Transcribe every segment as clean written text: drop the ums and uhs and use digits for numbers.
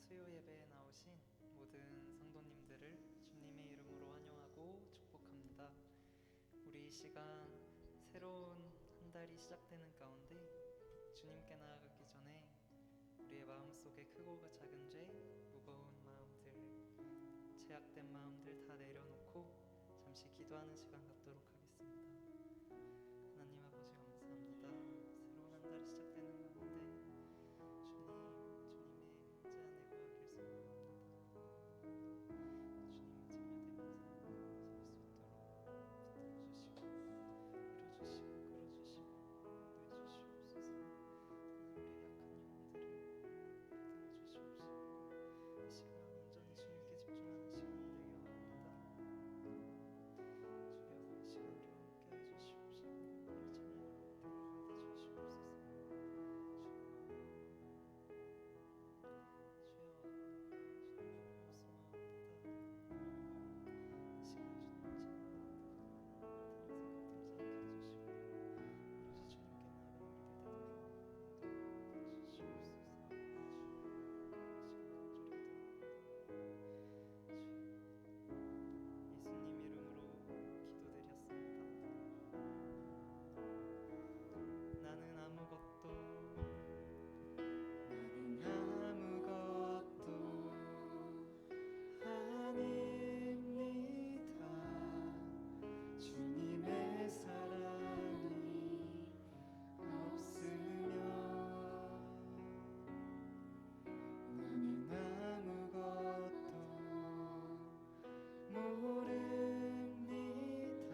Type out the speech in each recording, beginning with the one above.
수요 예배에 나오신 모든 성도님들을 주님의 이름으로 환영하고 축복합니다. 우리 이 시간 새로운 한 달이 시작되는 가운데 주님께 나아가기 전에 우리의 마음속에 크고 작은 죄, 무거운 마음들, 제약된 마음들 다 내려놓고 잠시 기도하는 시간 갖도록 하겠습니다. 하나님 아버지 감사합니다. 새로운 한 달이 시작되는 가운데 주님의 임재 안에 거하길 소망합니다. 주님의 자녀되면서 살 수 있도록 붙들어주시고 밀어주시고 끌어주시고 인도해 주시옵소서. 하나님 우리의 약한 영혼들을 붙들어 주시옵시고 이 시간 온전히 주님께 집중하는 시간이 되길 원합니다. 주여 이 시간 우리와 함께 해주시옵시고 우리 찬양을 받아주시옵소서. 예수님 이름으로 기도드렸습니다. 나는 아무것도 아닙니다. 주님의 사랑이 없으면 나는 아무것도 모릅니다.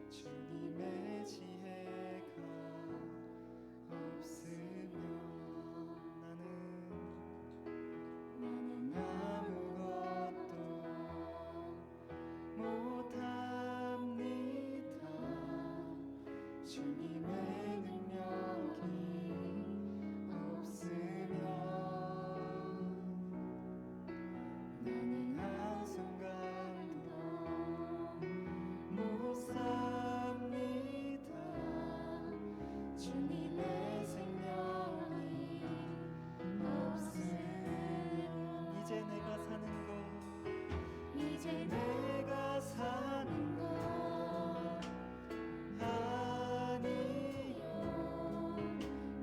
주님의 지혜가 없으면 나는 아무것도 못합니다. 주님의 능력이 없으면 나는 한순간도 못 삽니다. 주님의 생명이 없으면 이제 내가 사는 것 아니요.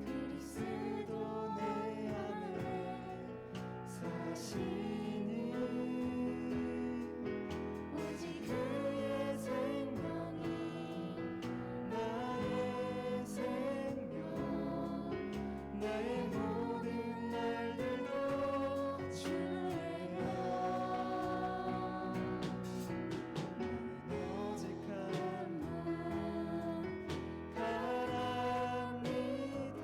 그리스도 내 안에 사시니 오직 그의 생명이 나의 생명, 나의 모든 날들도 주예요. 나는 오직 한 분 바랍니다.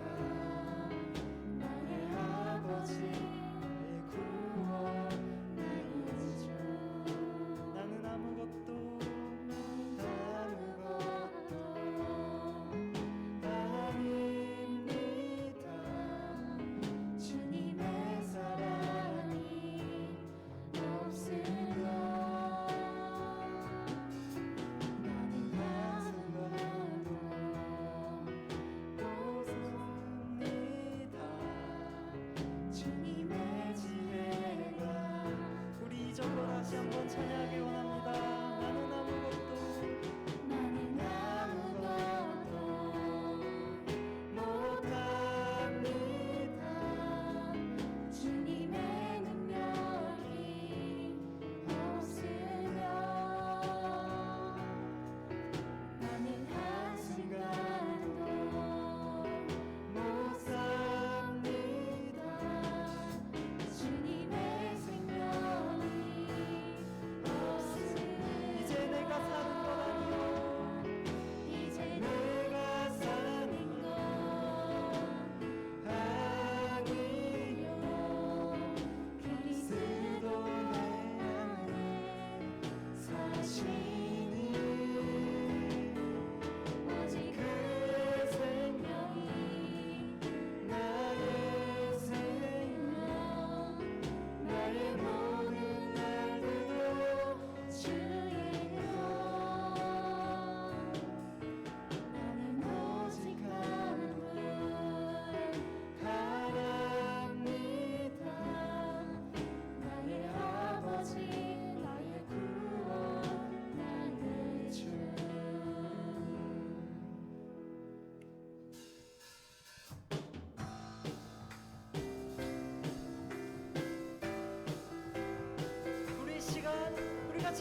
나의 아버지, 나의 구원, 나의 주. 나는 아무것도 아닙니다. 주님의 사랑이 없으면 나는 아무것도 못합니다. 주님의 지혜가 우리 이절로 다시 한번 찬양하기 원합니다. 나는 아무것도 못합니다. 주님의 능력이 없으면 나는 한순간도 못 삽니다. 주님의 생명이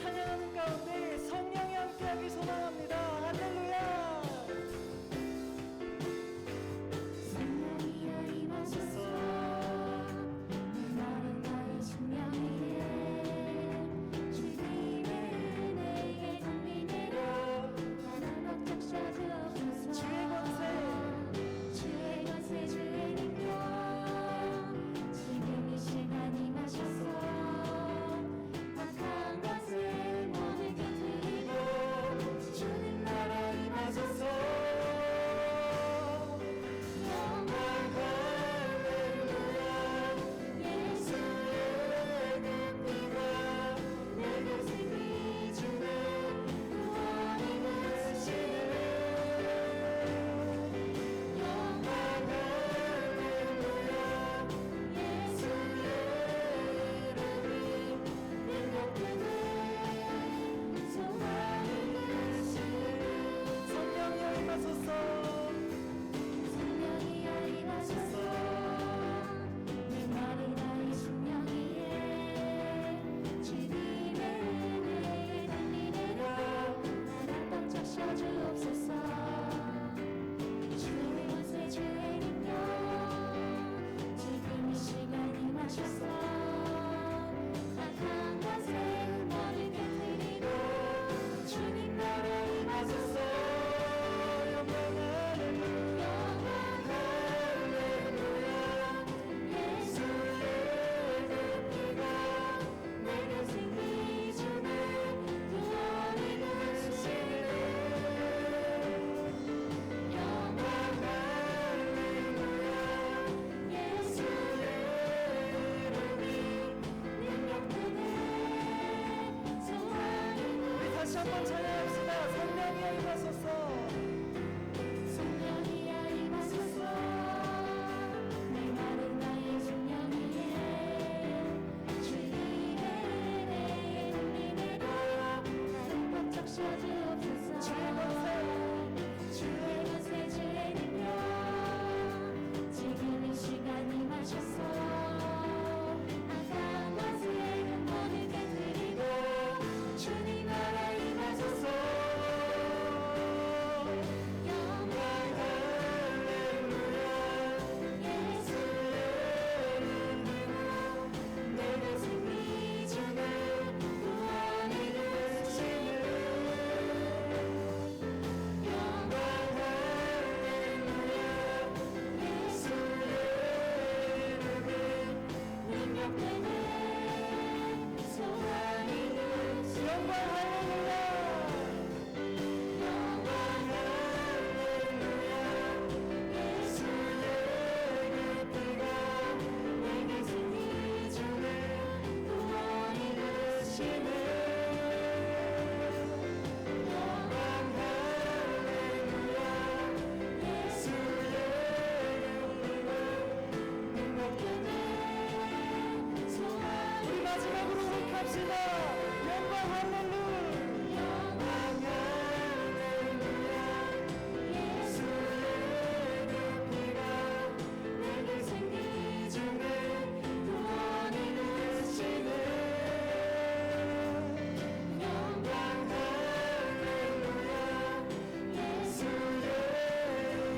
찬양하는 가운데 성령이 함께하길 소망합니다. 할렐루야. 성령이여 임하소서 메마른 나의 심령 위에 주님의 은혜에 담비 내려 나를 벅적 주옵소서 주의 권세 주의 능력 지금 이 시간 임하소서 악한 것을 모두 깨뜨리고 주님 나라 임하소서 영광 할렐루야 예수의 그 피가 내 교생이 주네 구원이 되시네 영광 할렐루야 예수의 이름이 능력되네 소망이 되시네 성령이여 임하소서. 성령이여 임하소서 메마른 나의 심령 위에 주님의 은혜에 담비 내려 나를 벅적 씌워주옵소서 주의 권세 주의 능력 지금 이 시간 임하소서 악한 것을 모두 깨뜨리고 주님 나라 임하소서 영광 할렐루야. 영광 할렐루야 예수의 그 피가 내게 생기 주네 구원이 되시네 영광 할렐루야 예수의 이름이 능력되네 소망이 우리 다시 한번 찬양합시다. 성령이여 임하소서. 성령이여 임하소서 메마른 나의 심령 위에 주님의 은혜에 담비 내려 나를 벅적 씌워주옵소서 주의 권세 주의 능력 지금 이 시간 임하소서 악한 것을 모두 깨뜨리고 주님 나라 임하소서 영광 할렐루야 예수의 이름으로 내게 생기 주네 구원이 되시네 영광 할렐루야 예수의 이름이 능력되네 소망이 되시네 영광 할렐루야. 영광 할렐루야 예수의 그 피가 내게 생기 주네 구원이 되시네 영광 할렐루야 예수의 그 피가 능력되네 소망이 우리 마지막으로 호흡합시다. 영광 할렐루야. 영광 할렐루야 예수의 그 피가 내게 생기 주네 구원이 되시네 영광 할렐루야 예수의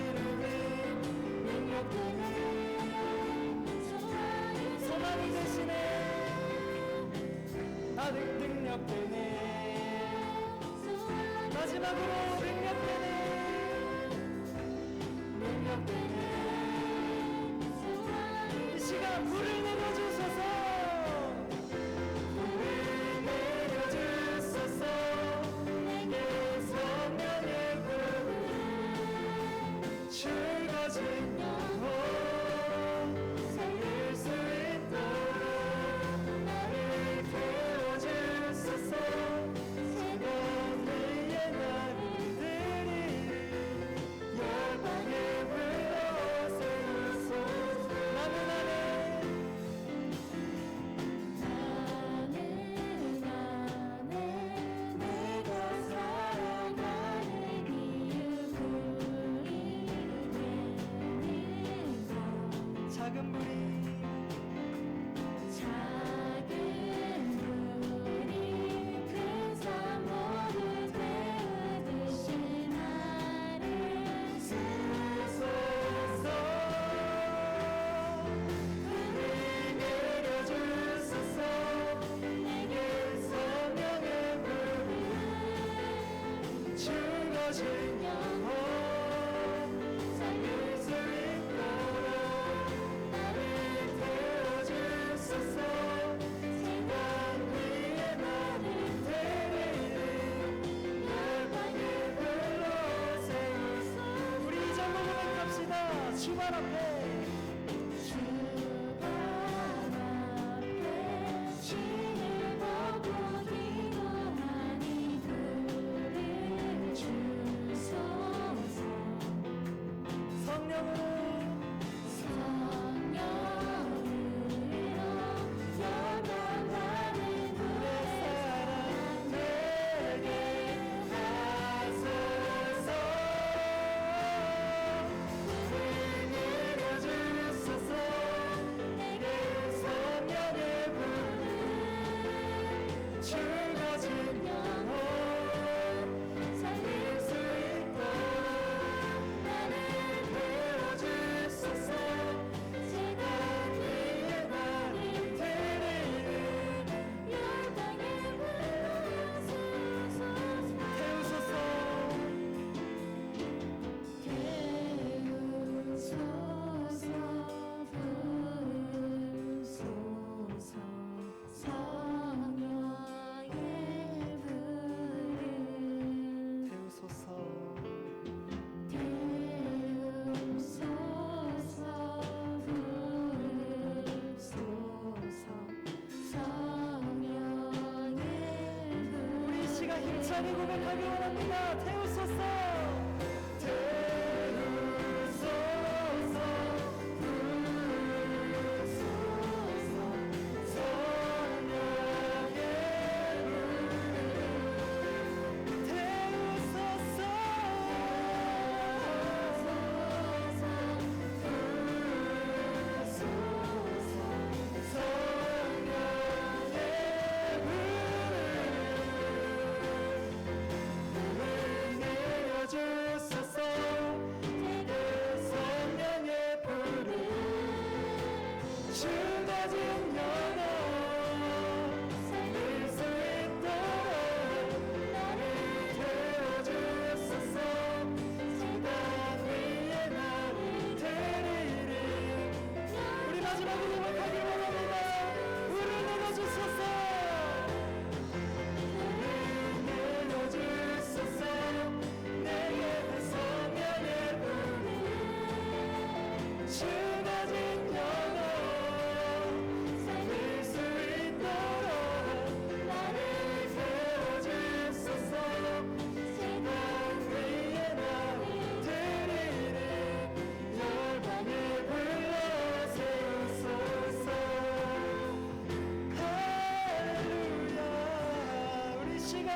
이름이 능력되네 소망이 되시네. 능력되네. 마지막으로 능력되네. 이 시간 불을 내려주소서. 불을 내려주소서 내게 성령의 불을 죽어진 영혼 살릴 수 있도록 나를 태워주소서 새벽 위에 나를 드리 열방에 불러 세우소서 죽어진 영혼 살릴 수 있도록 나를 태워주소서. 세상 위에 나를 데리는 열방에 불러 세우소서. 우리 이 절로 고백합시다. 주말 앞에 주님 보고 기도하니 그를 주소서. 성령으로 열방하는 불의 사랑 내게 하소서. 불을 내려주소서. 내게 성령의 불을 죽어진 영혼 살릴 수 있도록 나를 태워주소서. 세상 위에 나를 데리는 열방에 불러주소서. 태우소서. 우리 이 시간 힘차게 고백하기 원합니다. 태우소서. 주소서. 내게 성령의 불을 죽어진 영혼 살릴 수 있도록 나를 태워주소서. 세상 위에 나를 데리는 우리 마지막으로 고백하기 원합니다. 불을 내려주소서. 내려주소서. 내게 성령의 불을 죽어진 영혼 살릴 수 있도록 나를 태워주소서. 세상 위에 나를 데리는 열방에 불러 세우소서. 할렐루야. 우리 시간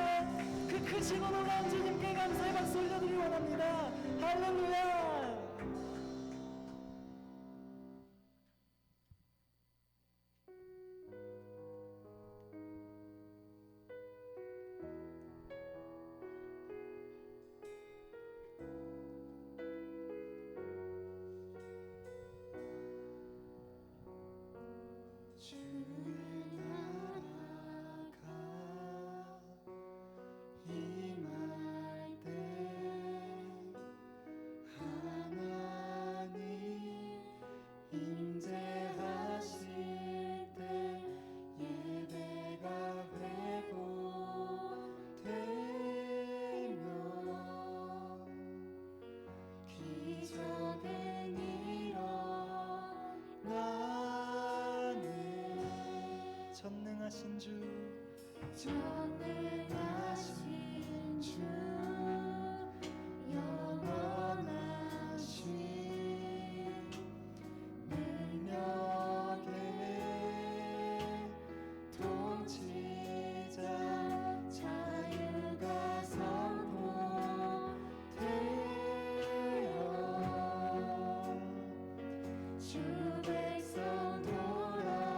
그 크시고 놀라운 주님께 감사의 박수 올려드리기 원합니다. 할렐루야. 주의 나라가 임할 때 하나님 임재하실 때 예배가 회복되며 기적은 일어나네. 전능하신 주 전능하신 주 영원하신 능력의 통치자 자유가 선포되어 주 백성 돌아오네.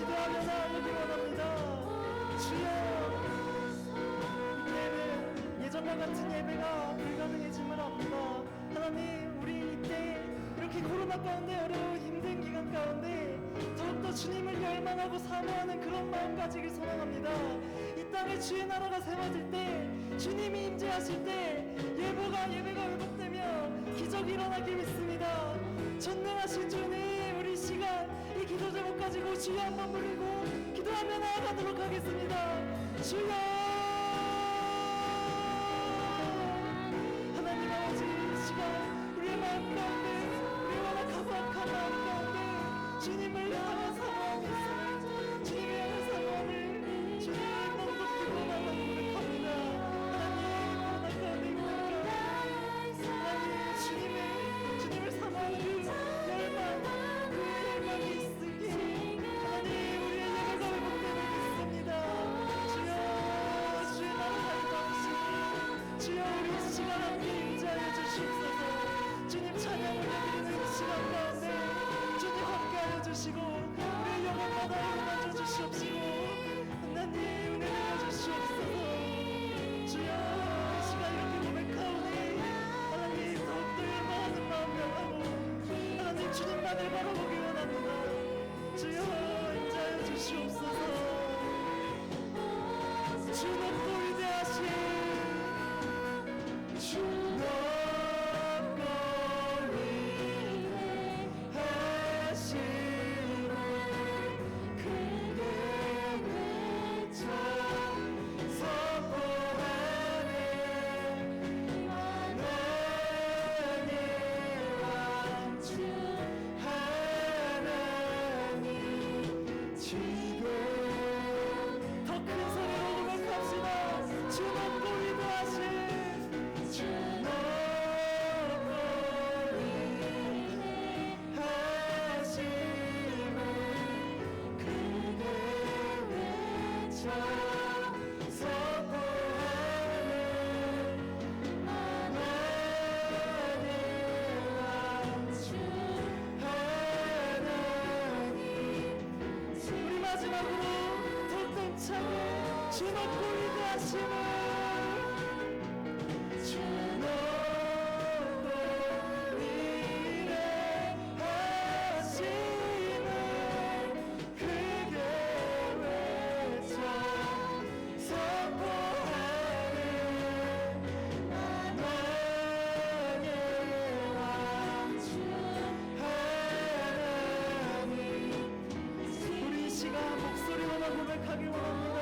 기도하며 나아가기 원합니다. 주여, 이때는 예전과 같은 예배가 불가능해짐을 압니다. 하나님, 우리 이때 이렇게 코로나 가운데 어려운 힘든 기간 가운데 더욱더 주님을 열망하고 사모하는 그런 마음 가지길 소망합니다. 이 땅에 주의 나라가 세워질 때, 주님이 임재하실 때 예배가 회복되며 기적이 일어나길 믿습니다. 전능하신 주님, 우리 시간 이 기도 제목 가지고 주여 한번 부르고 기도하며 나아가도록 하겠습니다. 주여, 하나님 아버지, 이 시간 우리의 마음 가운데, 우리의 완악한 마음 가운데 주님을 향한 사모함이 있음을, 주님을 향한 사모함을 주님 너무 높이 원하다고 고백합니다. 하나님, 주님을 사모하는 그 열망이 있으니 하나님, 우리의 예배가 회복되는 믿습니다. 주여, 주의 나라가 임하시니 주여, 우리 시간 함께 임재하여 주시옵소서. 주님 찬양 올려드리는 이 시간 가운데 주님 함께하여 주시고 우리의 영혼마다 임하여 주시옵시고 하나님 은혜 내려 주시옵소서. 주여, 이 시간 이렇게 고백하오니 하나님 더욱더 열망하는 마음 변하고 하나님 주님만을 바라보기 원합니다. 주여, 임재하여 주시옵소서. 주 높고 위대하신 주 높고 위대하심을 크게 외쳐 선포하네. 만왕의 왕주 하나님, 지금 더 큰 소리로 고백합시다. 주 높고 위대하신 주 높고 위대하심을 크게 외쳐 선포하네. 만왕의 왕주 하나님. 우리 마지막으로 더욱더 차게 주 높고 위대하심을, 주 높고 위대하심을 크게 외쳐 선포하네. 만왕의 왕주 하나님. 우리 이 시간 목소리로만 고백하길 원합니다.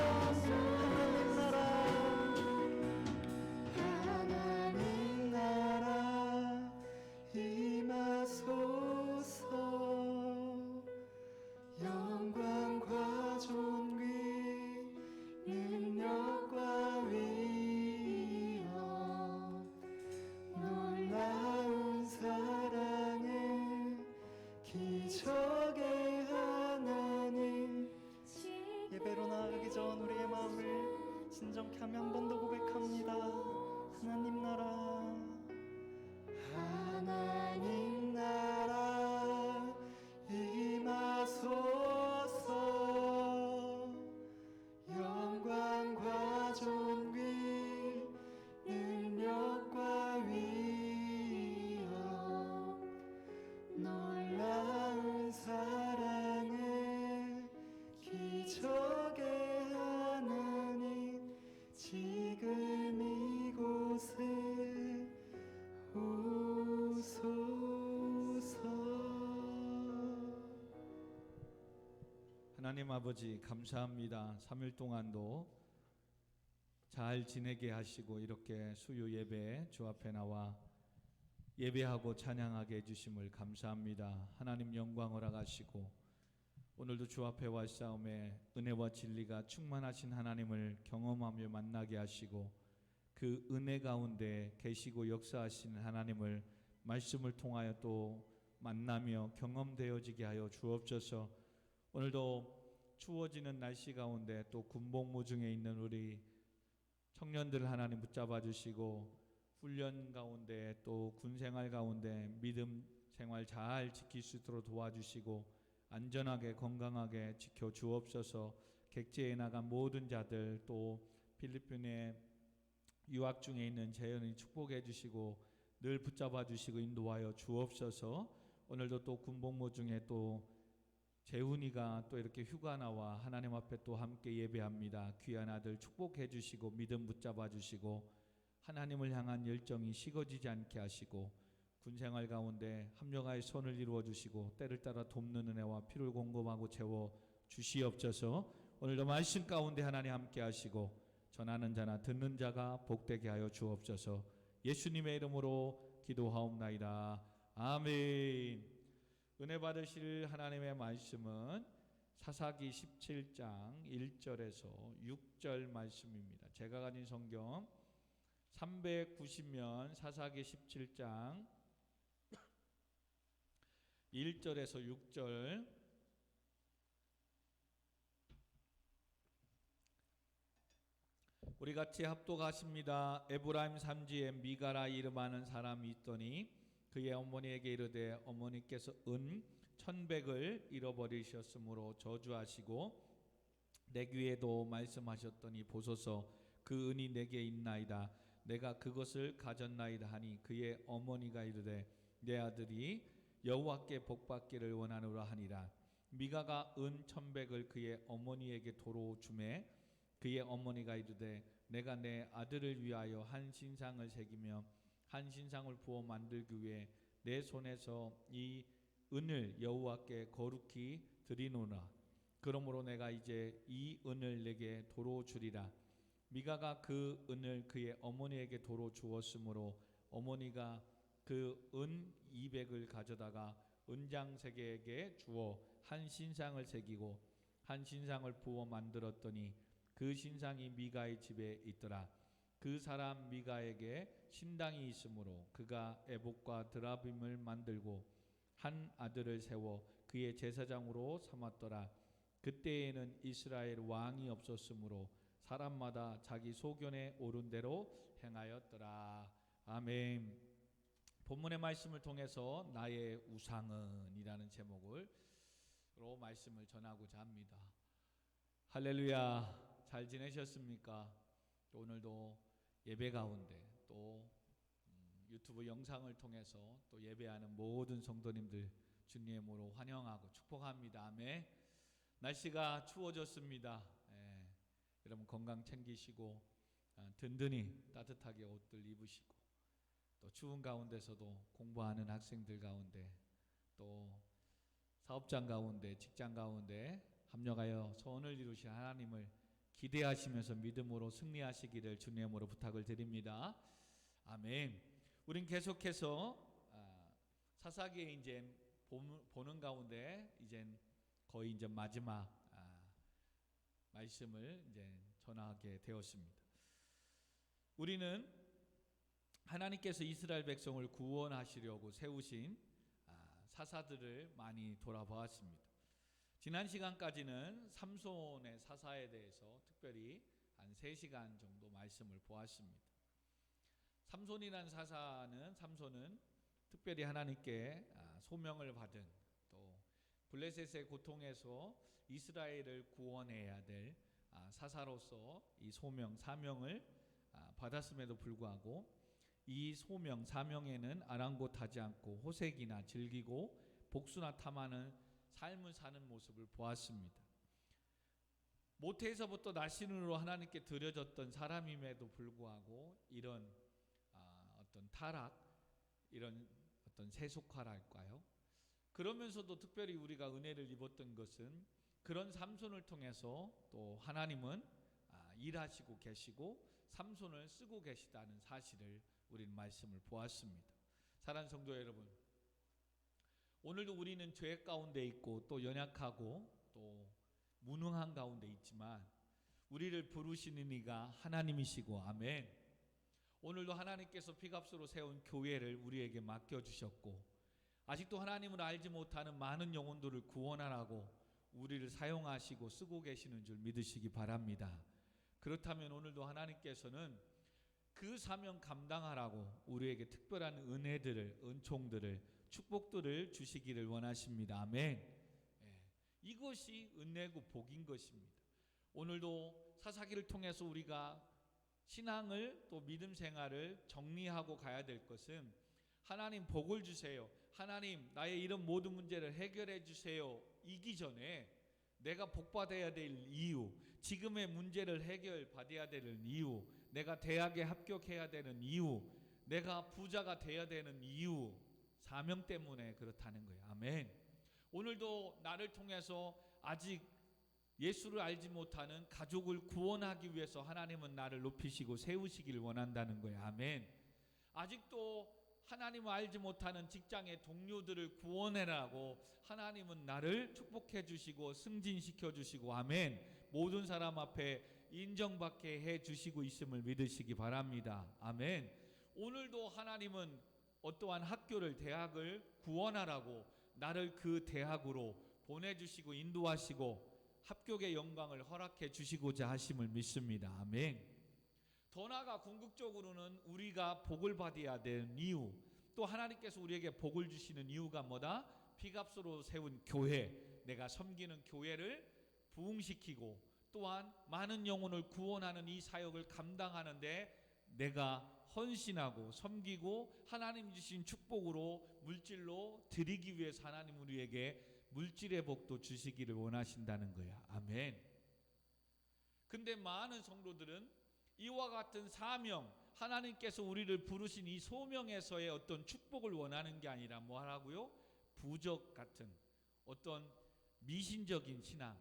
하나님 나라 임하소서. 영광과 존귀 능력과 위엄 놀라운 사랑에 기적의 하나님. 예배로 나아가기 전 우리의 마음을 진정케 하며 한 번 더 고백합니다. 하나님 나라, 하나님 나라 임하소서. 영광과 존귀 능력과 위엄 놀라운 사랑에 기적의 하나님, 지금 이곳에 오소서. 하나님 아버지, 감사합니다. 3일 동안도 잘 지내게 하시고 이렇게 수요 예배에 주 앞에 나와 예배하고 찬양하게 해주심을 감사합니다. 하나님 영광 허락하시고 오늘도 주 앞에 와 싸움에 은혜와 진리가 충만하신 하나님을 경험하며 만나게 하시고 그 은혜 가운데 계시고 역사하시는 하나님을 말씀을 통하여 또 만나며 경험되어지게 하여 주옵소서. 오늘도 추워지는 날씨 가운데 또 군복무 중에 있는 우리 청년들 하나님 붙잡아 주시고 훈련 가운데 또 군생활 가운데 믿음 생활 잘 지킬 수 있도록 도와주시고 안전하게 건강하게 지켜 주옵소서. 객지에 나간 모든 자들, 또 필리핀에 유학 중에 있는 재현이 축복해 주시고 늘 붙잡아 주시고 인도하여 주옵소서. 오늘도 또 군복무 중에 또 재훈이가 또 이렇게 휴가 나와 하나님 앞에 또 함께 예배합니다. 귀한 아들 축복해 주시고 믿음 붙잡아 주시고 하나님을 향한 열정이 식어지지 않게 하시고 군생활 가운데 합력하여 손을 이루어 주시고 때를 따라 돕는 은혜와 피를 공급하고 채워 주시옵소서. 오늘도 말씀 가운데 하나님 함께 하시고 전하는 자나 듣는 자가 복되게 하여 주옵소서. 예수님의 이름으로 기도하옵나이다. 아멘. 은혜 받으실 하나님의 말씀은 사사기 17장 1절에서 6절 말씀입니다. 제가 가진 성경 390면 사사기 17장 1절에서 6절 우리 같이 합독하십니다. 에브라임 산지에 미가라 이름하는 사람이 있더니 그의 어머니에게 이르되 어머니께서 은 1,100을 잃어버리셨으므로 저주하시고 내 귀에도 말씀하셨더니 보소서 그 은이 내게 있나이다. 내가 그것을 가졌나이다 하니 그의 어머니가 이르되 내 아들이 여호와께 복받기를 원하노라 하니라. 미가가 은 1,100을 그의 어머니에게 도로 주매 그의 어머니가 이르되 내가 내 아들을 위하여 한 신상을 새기며 한 신상을 부어 만들기 위해 내 손에서 이 은을 여호와께 거룩히 드리노라. 그러므로 내가 이제 이 은을 내게 도로 주리라. 미가가 그 은을 그의 어머니에게 도로 주었으므로 어머니가 그 은 200을 가져다가 은장세계에게 주어 한 신상을 새기고 한 신상을 부어 만들었더니 그 신상이 미가의 집에 있더라. 그 사람 미가에게 신당이 있으므로 그가 에봇과 드라빔을 만들고 한 아들을 세워 그의 제사장으로 삼았더라. 그때에는 이스라엘 왕이 없었으므로 사람마다 자기 소견에 옳은 대로 행하였더라. 아멘. 본문의 말씀을 통해서 나의 우상은 이라는 제목으로 말씀을 전하고자 합니다. 할렐루야. 잘 지내셨습니까? 또 오늘도 예배 가운데 또 유튜브 영상을 통해서 또 예배하는 모든 성도님들 주님으로 환영하고 축복합니다. 아멘. 날씨가 추워졌습니다. 여러분 건강 챙기시고 든든히 따뜻하게 옷들 입으시고 또 추운 가운데서도 공부하는 학생들 가운데 또 사업장 가운데 직장 가운데 합력하여 소원을 이루신 하나님을 기대하시면서 믿음으로 승리하시기를 주님으로 부탁을 드립니다. 아멘. 우린 계속해서 사사기에 이제 보는 가운데 이제 거의 이제 마지막 말씀을 이제 전하게 되었습니다. 우리는 하나님께서 이스라엘 백성을 구원하시려고 세우신 사사들을 많이 돌아보았습니다. 지난 시간까지는 삼손의 사사에 대해서 특별히 한 3시간 정도 말씀을 보았습니다. 삼손이라는 삼손은 특별히 하나님께 소명을 받은 또 블레셋의 고통에서 이스라엘을 구원해야 될 사사로서 이 사명을 받았음에도 불구하고 이 소명, 사명에는 아랑곳하지 않고 호색이나 즐기고 복수나 탐하는 삶을 사는 모습을 보았습니다. 모태에서부터 날씬으로 하나님께 드려졌던 사람임에도 불구하고 이런 어떤 타락, 이런 어떤 세속화랄까요? 그러면서도 특별히 우리가 은혜를 입었던 것은 그런 삼손을 통해서 또 하나님은 일하시고 계시고 삼손을 쓰고 계시다는 사실을 우리는 말씀을 보았습니다. 사랑하는 성도 여러분, 오늘도 우리는 죄 가운데 있고 또 연약하고 또 무능한 가운데 있지만 우리를 부르시는 이가 하나님이시고 아멘. 오늘도 하나님께서 피값으로 세운 교회를 우리에게 맡겨주셨고 아직도 하나님을 알지 못하는 많은 영혼들을 구원하라고 우리를 사용하시고 쓰고 계시는 줄 믿으시기 바랍니다. 그렇다면 오늘도 하나님께서는 그 사명 감당하라고 우리에게 특별한 은혜들을, 은총들을, 축복들을 주시기를 원하십니다. 아멘. 이것이 은혜고 복인 것입니다. 오늘도 사사기를 통해서 우리가 신앙을 또 믿음 생활을 정리하고 가야 될 것은 하나님 복을 주세요, 하나님 나의 이런 모든 문제를 해결해 주세요 이기 전에 내가 복받아야 될 이유, 지금의 문제를 해결받아야 되는 이유, 내가 대학에 합격해야 되는 이유, 내가 부자가 돼야 되는 이유, 사명 때문에 그렇다는 거예요. 아멘. 오늘도 나를 통해서 아직 예수를 알지 못하는 가족을 구원하기 위해서 하나님은 나를 높이시고 세우시기를 원한다는 거예요. 아멘. 아직도 하나님을 알지 못하는 직장의 동료들을 구원해라고 하나님은 나를 축복해 주시고 승진시켜 주시고, 아멘, 모든 사람 앞에 인정받게 해 주시고 있음을 믿으시기 바랍니다. 아멘. 오늘도 하나님은 어떠한 학교를, 대학을 구원하라고 나를 그 대학으로 보내주시고 인도하시고 합격의 영광을 허락해 주시고자 하심을 믿습니다. 아멘. 더 나아가 궁극적으로는 우리가 복을 받아야 되는 이유, 또 하나님께서 우리에게 복을 주시는 이유가 뭐다? 피값으로 세운 교회, 내가 섬기는 교회를 부흥시키고 또한 많은 영혼을 구원하는 이 사역을 감당하는데 내가 헌신하고 섬기고 하나님 주신 축복으로 물질로 드리기 위해서 하나님 우리에게 물질의 복도 주시기를 원하신다는 거야. 아멘. 근데 많은 성도들은 이와 같은 사명, 하나님께서 우리를 부르신 이 소명에서의 어떤 축복을 원하는 게 아니라 뭐 하라고요? 부적 같은 어떤 미신적인 신앙,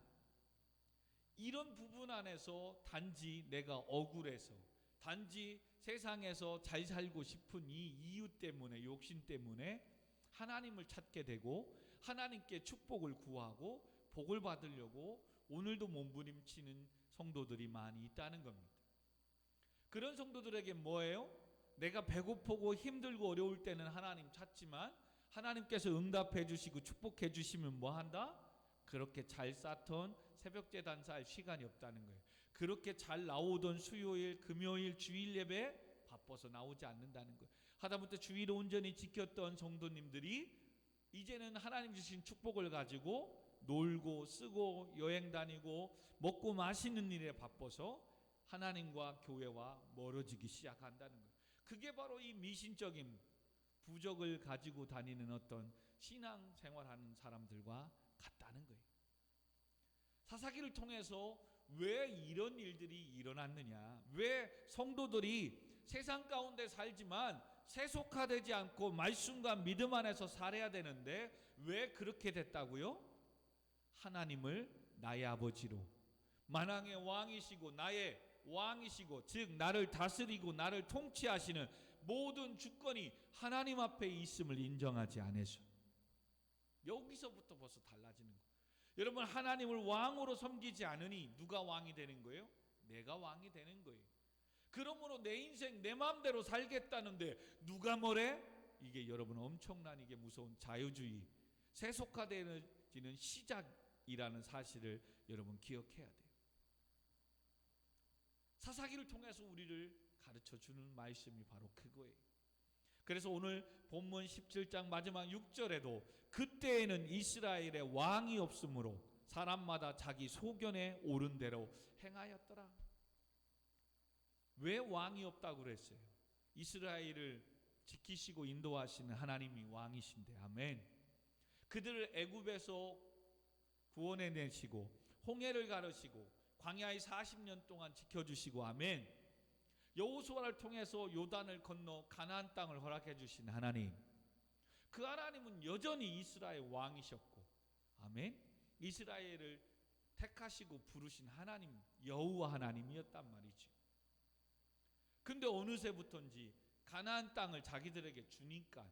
이런 부분 안에서 단지 내가 억울해서, 단지 세상에서 잘 살고 싶은 이 이유 때문에, 욕심 때문에 하나님을 찾게 되고 하나님께 축복을 구하고 복을 받으려고 오늘도 몸부림치는 성도들이 많이 있다는 겁니다. 그런 성도들에게 뭐예요? 내가 배고프고 힘들고 어려울 때는 하나님 찾지만 하나님께서 응답해 주시고 축복해 주시면 뭐 한다? 그렇게 잘 쌓던 새벽제단 살 시간이 없다는 거예요. 그렇게 잘 나오던 수요일, 금요일, 주일 예배 바빠서 나오지 않는다는 거예요. 하다못해 주일을 온전히 지켰던 성도님들이 이제는 하나님 주신 축복을 가지고 놀고 쓰고 여행 다니고 먹고 마시는 일에 바빠서 하나님과 교회와 멀어지기 시작한다는 거예요. 그게 바로 이 미신적인 부적을 가지고 다니는 어떤 신앙 생활하는 사람들과 같다는 거예요. 사사기를 통해서 왜 이런 일들이 일어났느냐, 왜 성도들이 세상 가운데 살지만 세속화되지 않고 말씀과 믿음 안에서 살아야 되는데 왜 그렇게 됐다고요? 하나님을 나의 아버지로, 만왕의 왕이시고 나의 왕이시고, 즉 나를 다스리고 나를 통치하시는 모든 주권이 하나님 앞에 있음을 인정하지 않아서, 여기서부터 벌써 달라지는 거예요. 여러분, 하나님을 왕으로 섬기지 않으니 누가 왕이 되는 거예요? 내가 왕이 되는 거예요. 그러므로 내 인생 내 마음대로 살겠다는데 누가 뭐래? 이게 여러분 엄청난, 이게 무서운 자유주의, 세속화되는 시작이라는 사실을 여러분 기억해야 돼요. 사사기를 통해서 우리를 가르쳐주는 말씀이 바로 그거예요. 그래서 오늘 본문 17장 마지막 6절에도 그때에는 이스라엘의 왕이 없으므로 사람마다 자기 소견에 옳은 대로 행하였더라. 왜 왕이 없다고 그랬어요? 이스라엘을 지키시고 인도하시는 하나님이 왕이신데, 아멘. 그들을 애굽에서 구원해내시고 홍해를 가르시고 광야의 40년 동안 지켜주시고, 아멘. 여호수아를 통해서 요단을 건너 가나안 땅을 허락해 주신 하나님, 그 하나님은 여전히 이스라엘 왕이셨고, 아멘. 이스라엘을 택하시고 부르신 하나님, 여호와 하나님이었단 말이죠. 근데 어느새부터인지 가나안 땅을 자기들에게 주니까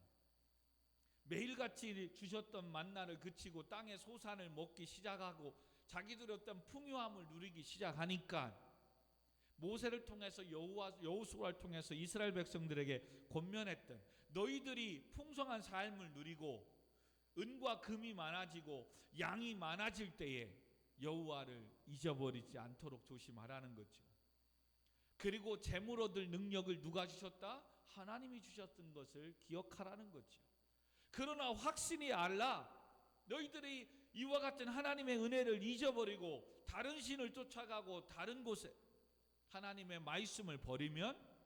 매일같이 주셨던 만나를 그치고 땅의 소산을 먹기 시작하고 자기들의 어떤 풍요함을 누리기 시작하니까 모세를 통해서 여호수아를 통해서 이스라엘 백성들에게 권면했던, 너희들이 풍성한 삶을 누리고 은과 금이 많아지고 양이 많아질 때에 여호와를 잊어버리지 않도록 조심하라는 거죠. 그리고 재물 얻을 능력을 누가 주셨다? 하나님이 주셨던 것을 기억하라는 거죠. 그러나 확신이 알라, 너희들이 이와 같은 하나님의 은혜를 잊어버리고 다른 신을 쫓아가고 다른 곳에 하나님의 말씀을 버리면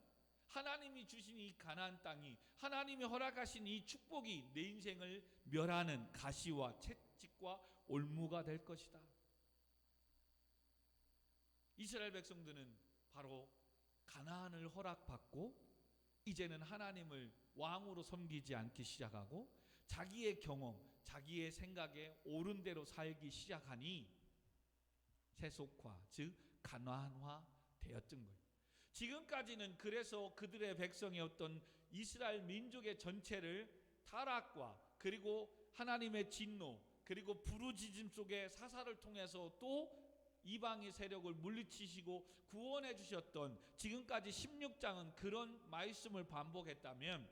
하나님이 주신 이 가나안 땅이, 하나님이 허락하신 이 축복이 내 인생을 멸하는 가시와 채찍과 올무가 될 것이다. 이스라엘 백성들은 바로 가나안을 허락받고 이제는 하나님을 왕으로 섬기지 않기 시작하고 자기의 경험, 자기의 생각에 옳은 대로 살기 시작하니 세속화, 즉 가나안화 되었던 거예요. 지금까지는 그래서 그들의 백성이었던 이스라엘 민족의 전체를 타락과 그리고 하나님의 진노 그리고 부르짖음 속에 사사를 통해서 또 이방의 세력을 물리치시고 구원해 주셨던 지금까지 16장은 그런 말씀을 반복했다면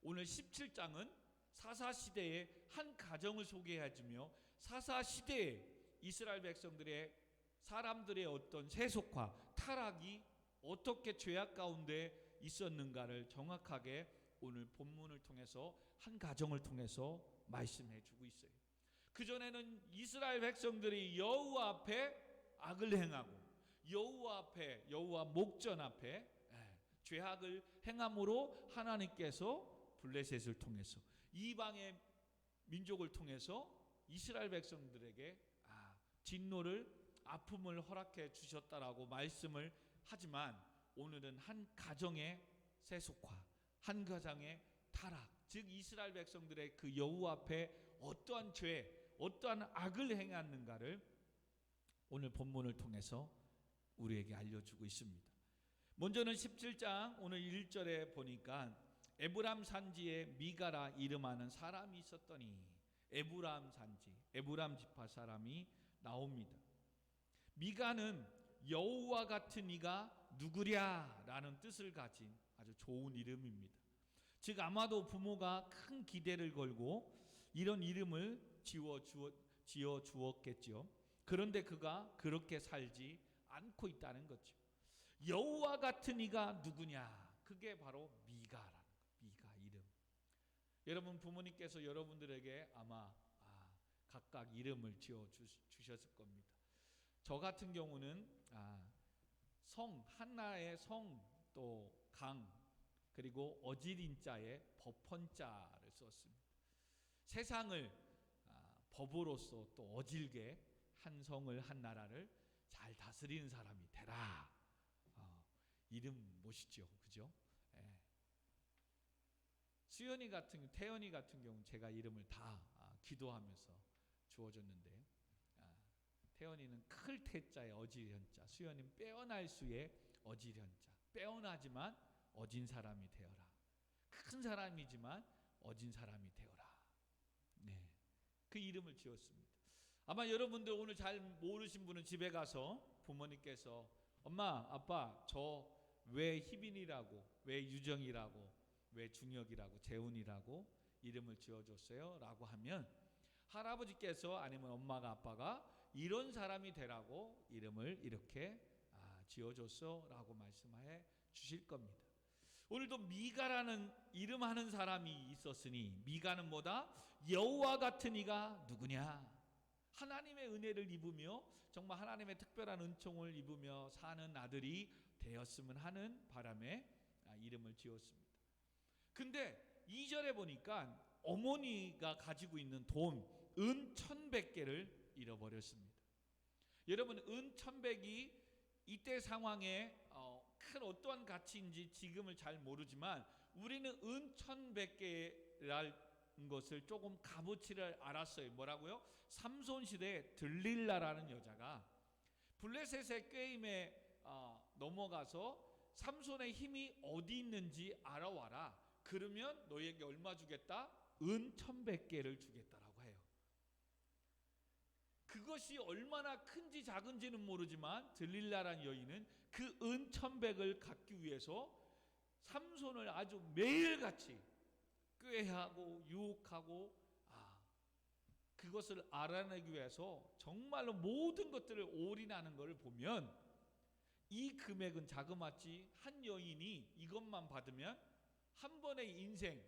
오늘 17장은 사사시대의 한 가정을 소개해주며 사사시대에 이스라엘 백성들의 사람들의 어떤 세속화, 타락이 어떻게 죄악 가운데 있었는가를 정확하게 오늘 본문을 통해서 한 가정을 통해서 말씀해 주고 있어요. 그전에는 이스라엘 백성들이 여호와 앞에 악을 행하고 여호와 앞에, 여호와 목전 앞에 죄악을 행함으로 하나님께서 블레셋을 통해서 이방의 민족을 통해서 이스라엘 백성들에게 진노를, 아픔을 허락해 주셨다라고 말씀을 하지만 오늘은 한 가정의 세속화, 한 가정의 타락, 즉 이스라엘 백성들의 그 여호와 앞에 어떠한 죄, 어떠한 악을 행했는가를 오늘 본문을 통해서 우리에게 알려주고 있습니다. 먼저는 17장 오늘 1절에 보니까 에브람 산지에 미가라 이름하는 사람이 있었더니 에브람 산지, 에브람 지파 사람이 나옵니다. 미가는 여호와 같은 이가 누구랴라는 뜻을 가진 아주 좋은 이름입니다. 즉 아마도 부모가 큰 기대를 걸고 이런 이름을 지어 주었겠죠. 그런데 그가 그렇게 살지 않고 있다는 거죠. 여호와 같은 이가 누구냐? 그게 바로 미가라는 거예요. 미가 이름. 여러분 부모님께서 여러분들에게 아마 각각 이름을 지어 주셨을 겁니다. 저 같은 경우는 성, 한나의 성, 또 강, 그리고 어지린자에 법헌자를 썼습니다. 세상을 법으로서 또 어질게 한 성을, 한 나라를 잘 다스리는 사람이 되라. 이름 멋있죠, 그죠? 예. 수연이 같은, 태연이 같은 경우는 제가 이름을 다 기도하면서 주어졌는데, 태연이는 클 태자에 어지련자, 수연이는 빼어날 수의 어지련자. 빼어나지만 어진 사람이 되어라. 큰 사람이지만 어진 사람이 되어라. 네, 그 이름을 지었습니다. 아마 여러분들 오늘 잘 모르신 분은 집에 가서 부모님께서 엄마, 아빠, 저 왜 희빈이라고, 왜 유정이라고, 왜 중혁이라고, 재훈이라고 이름을 지어줬어요? 라고 하면 할아버지께서 아니면 엄마가 아빠가 이런 사람이 되라고 이름을 이렇게 지어줬어 라고 말씀해 주실 겁니다. 오늘도 미가라는 이름하는 사람이 있었으니 미가는 뭐다? 여호와 같은 이가 누구냐? 하나님의 은혜를 입으며 정말 하나님의 특별한 은총을 입으며 사는 아들이 되었으면 하는 바람에 이름을 지었습니다. 근데 2절에 보니까 어머니가 가지고 있는 돈, 은 1,100개를 잃어버렸습니다. 여러분 은 1,100이 이때 상황에 큰 어떠한 가치인지 지금을 잘 모르지만 우리는 은 1,100개라는 것을 조금 값어치를 알았어요. 뭐라고요? 삼손 시대에 들릴라라는 여자가 블레셋의 꾀임에 넘어가서 삼손의 힘이 어디 있는지 알아와라. 그러면 너에게 얼마 주겠다? 은 1,100개를 주겠다라고 해요. 그것이 얼마나 큰지 작은지는 모르지만 들릴라라는 여인은 그 은 1,100을 갖기 위해서 삼손을 아주 매일같이 꾀하고 유혹하고 그것을 알아내기 위해서 정말로 모든 것들을 올인하는 것을 보면 이 금액은 자그마치 한 여인이 이것만 받으면 한 번의 인생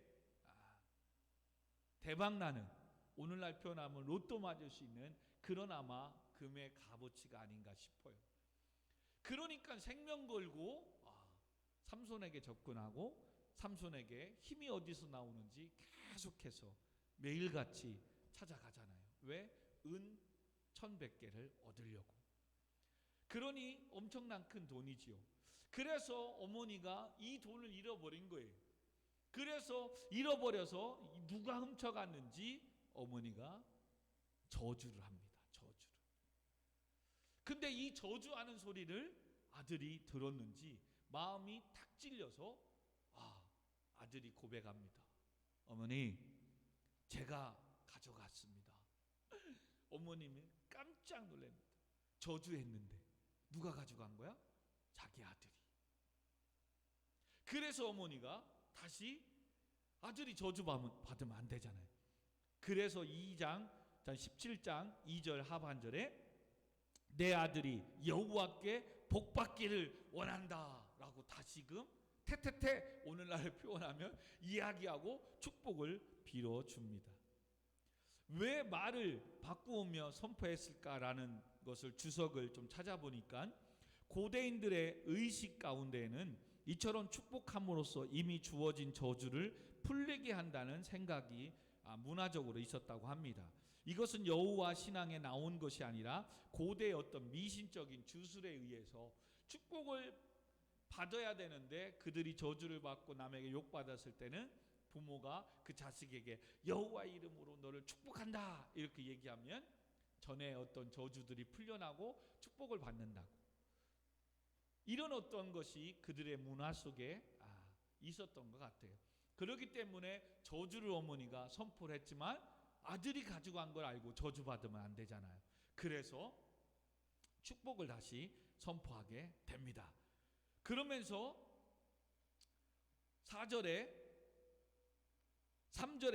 대박나는 오늘날 표현하면 로또 맞을 수 있는 그런 아마 금의 값어치가 아닌가 싶어요. 그러니까 생명 걸고 삼손에게 접근하고 삼손에게 힘이 어디서 나오는지 계속해서 매일같이 찾아가잖아요. 왜? 은 1,100개를 얻으려고. 그러니 엄청난 큰 돈이지요. 그래서 어머니가 이 돈을 잃어버린 거예요. 그래서 잃어버려서 누가 훔쳐갔는지 어머니가 저주를 합니다. 저주를. 근데 이 저주하는 소리를 아들이 들었는지 마음이 탁 찔려서 아들이 고백합니다. 어머니, 제가 가져갔습니다. 어머님은 깜짝 놀랍니다. 저주했는데 누가 가져간 거야? 자기 아들이. 그래서 어머니가 다시 아들이 저주받으면 안 되잖아요. 그래서 17장 2절 하반절에 내 아들이 여호와께 복받기를 원한다 라고 다시금 태태태 오늘날 표현하면 이야기하고 축복을 빌어줍니다. 왜 말을 바꾸며 선포했을까라는 것을 주석을 좀 찾아보니까 고대인들의 의식 가운데에는 이처럼 축복함으로써 이미 주어진 저주를 풀리게 한다는 생각이 문화적으로 있었다고 합니다. 이것은 여호와 신앙에 나온 것이 아니라 고대의 어떤 미신적인 주술에 의해서 축복을 받아야 되는데 그들이 저주를 받고 남에게 욕받았을 때는 부모가 그 자식에게 여호와의 이름으로 너를 축복한다 이렇게 얘기하면 전에 어떤 저주들이 풀려나고 축복을 받는다고. 이런 어떤 것이 그들의 문화 속에 있었던 것 같아요. 그렇기 때문에 저주를 어머니가 선포를 했지만 아들이 가져간 걸 알고 저주받으면 안 되잖아요. 그래서 축복을 다시 선포하게 됩니다. 그러면서 3절에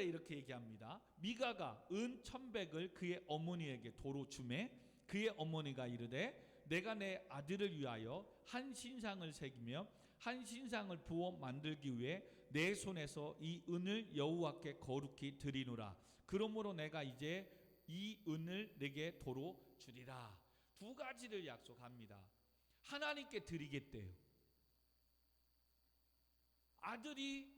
이렇게 얘기합니다. 미가가 은 1,100을 그의 어머니에게 도로 주매 그의 어머니가 이르되 내가 내 아들을 위하여 한 신상을 새기며 한 신상을 부어 만들기 위해 내 손에서 이 은을 여호와께 거룩히 드리노라. 그러므로 내가 이제 이 은을 내게 도로 주리라. 두 가지를 약속합니다. 하나님께 드리겠대요. 아들이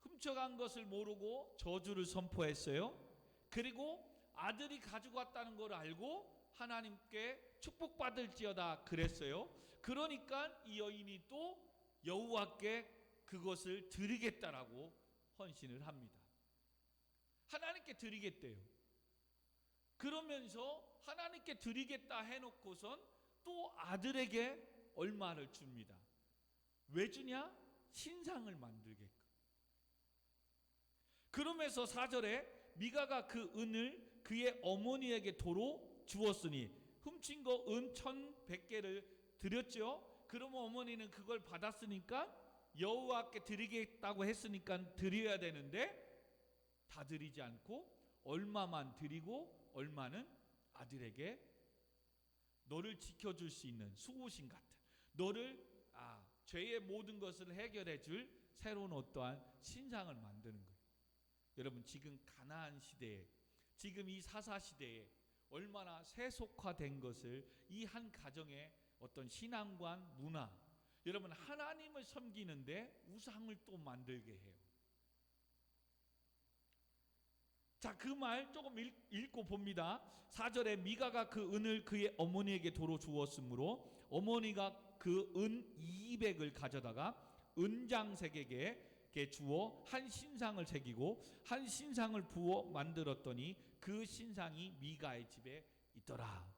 훔쳐간 것을 모르고 저주를 선포했어요. 그리고 아들이 가지고 왔다는 걸 알고 하나님께 축복받을지어다 그랬어요. 그러니까 이 여인이 또 여호와께 그것을 드리겠다라고 헌신을 합니다. 하나님께 드리겠대요. 그러면서 하나님께 드리겠다 해놓고선 또 아들에게 얼마를 줍니다. 왜 주냐? 신상을 만들게끔. 그러면서 4절에 미가가 그 은을 그의 어머니에게 도로 주었으니 훔친 거 은 1,100개를 드렸죠. 그러면 어머니는 그걸 받았으니까 여호와께 드리겠다고 했으니까 드려야 되는데 다 드리지 않고 얼마만 드리고 얼마는 아들에게 너를 지켜줄 수 있는 수호신 같은 너를 죄의 모든 것을 해결해 줄 새로운 어떠한 신상을 만드는 거예요. 여러분 지금 가나안 시대에 지금 이 사사 시대에 얼마나 세속화된 것을 이 한 가정의 어떤 신앙관 문화 여러분 하나님을 섬기는데 우상을 또 만들게 해요. 자, 그 말 조금 읽고 봅니다. 4절에 미가가 그 은을 그의 어머니에게 도로 주었으므로 어머니가 그 은 200을 가져다가 은장색에게 주어 한 신상을 새기고 한 신상을 부어 만들었더니 그 신상이 미가의 집에 있더라.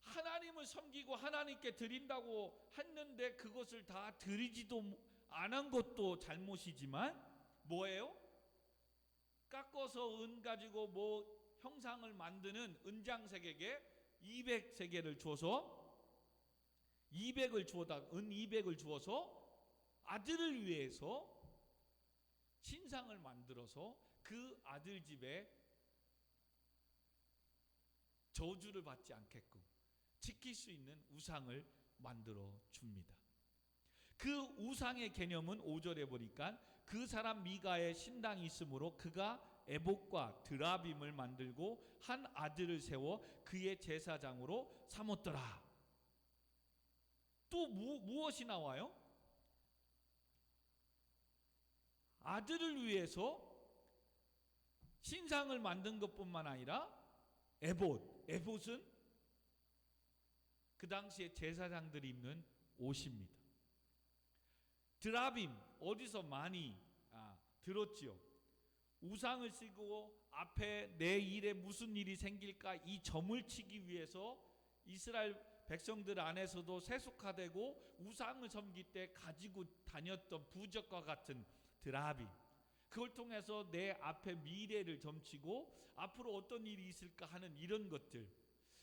하나님을 섬기고 하나님께 드린다고 했는데 그것을 다 드리지도 않은 것도 잘못이지만 뭐예요? 깎아서 은 가지고 뭐 형상을 만드는 은장색에게 200세겔을 줘서 200을 주어다 은 200을 주어서 아들을 위해서 신상을 만들어서 그 아들 집에 저주를 받지 않게끔 지킬 수 있는 우상을 만들어 줍니다. 그 우상의 개념은 5절에 보니까 그 사람 미가의 신당이 있으므로 그가 에봇과 드라빔을 만들고 한 아들을 세워 그의 제사장으로 삼았더라. 또 무엇이 나와요? 아들을 위해서 신상을 만든 것뿐만 아니라 에봇은 그 당시에 제사장들이 입는 옷입니다. 드라빔 어디서 많이 들었지요. 우상을 쓰고 앞에 내 일에 무슨 일이 생길까 이 점을 치기 위해서 이스라엘 백성들 안에서도 세속화되고 우상을 섬길 때 가지고 다녔던 부적과 같은 드라빔, 그걸 통해서 내 앞에 미래를 점치고 앞으로 어떤 일이 있을까 하는 이런 것들.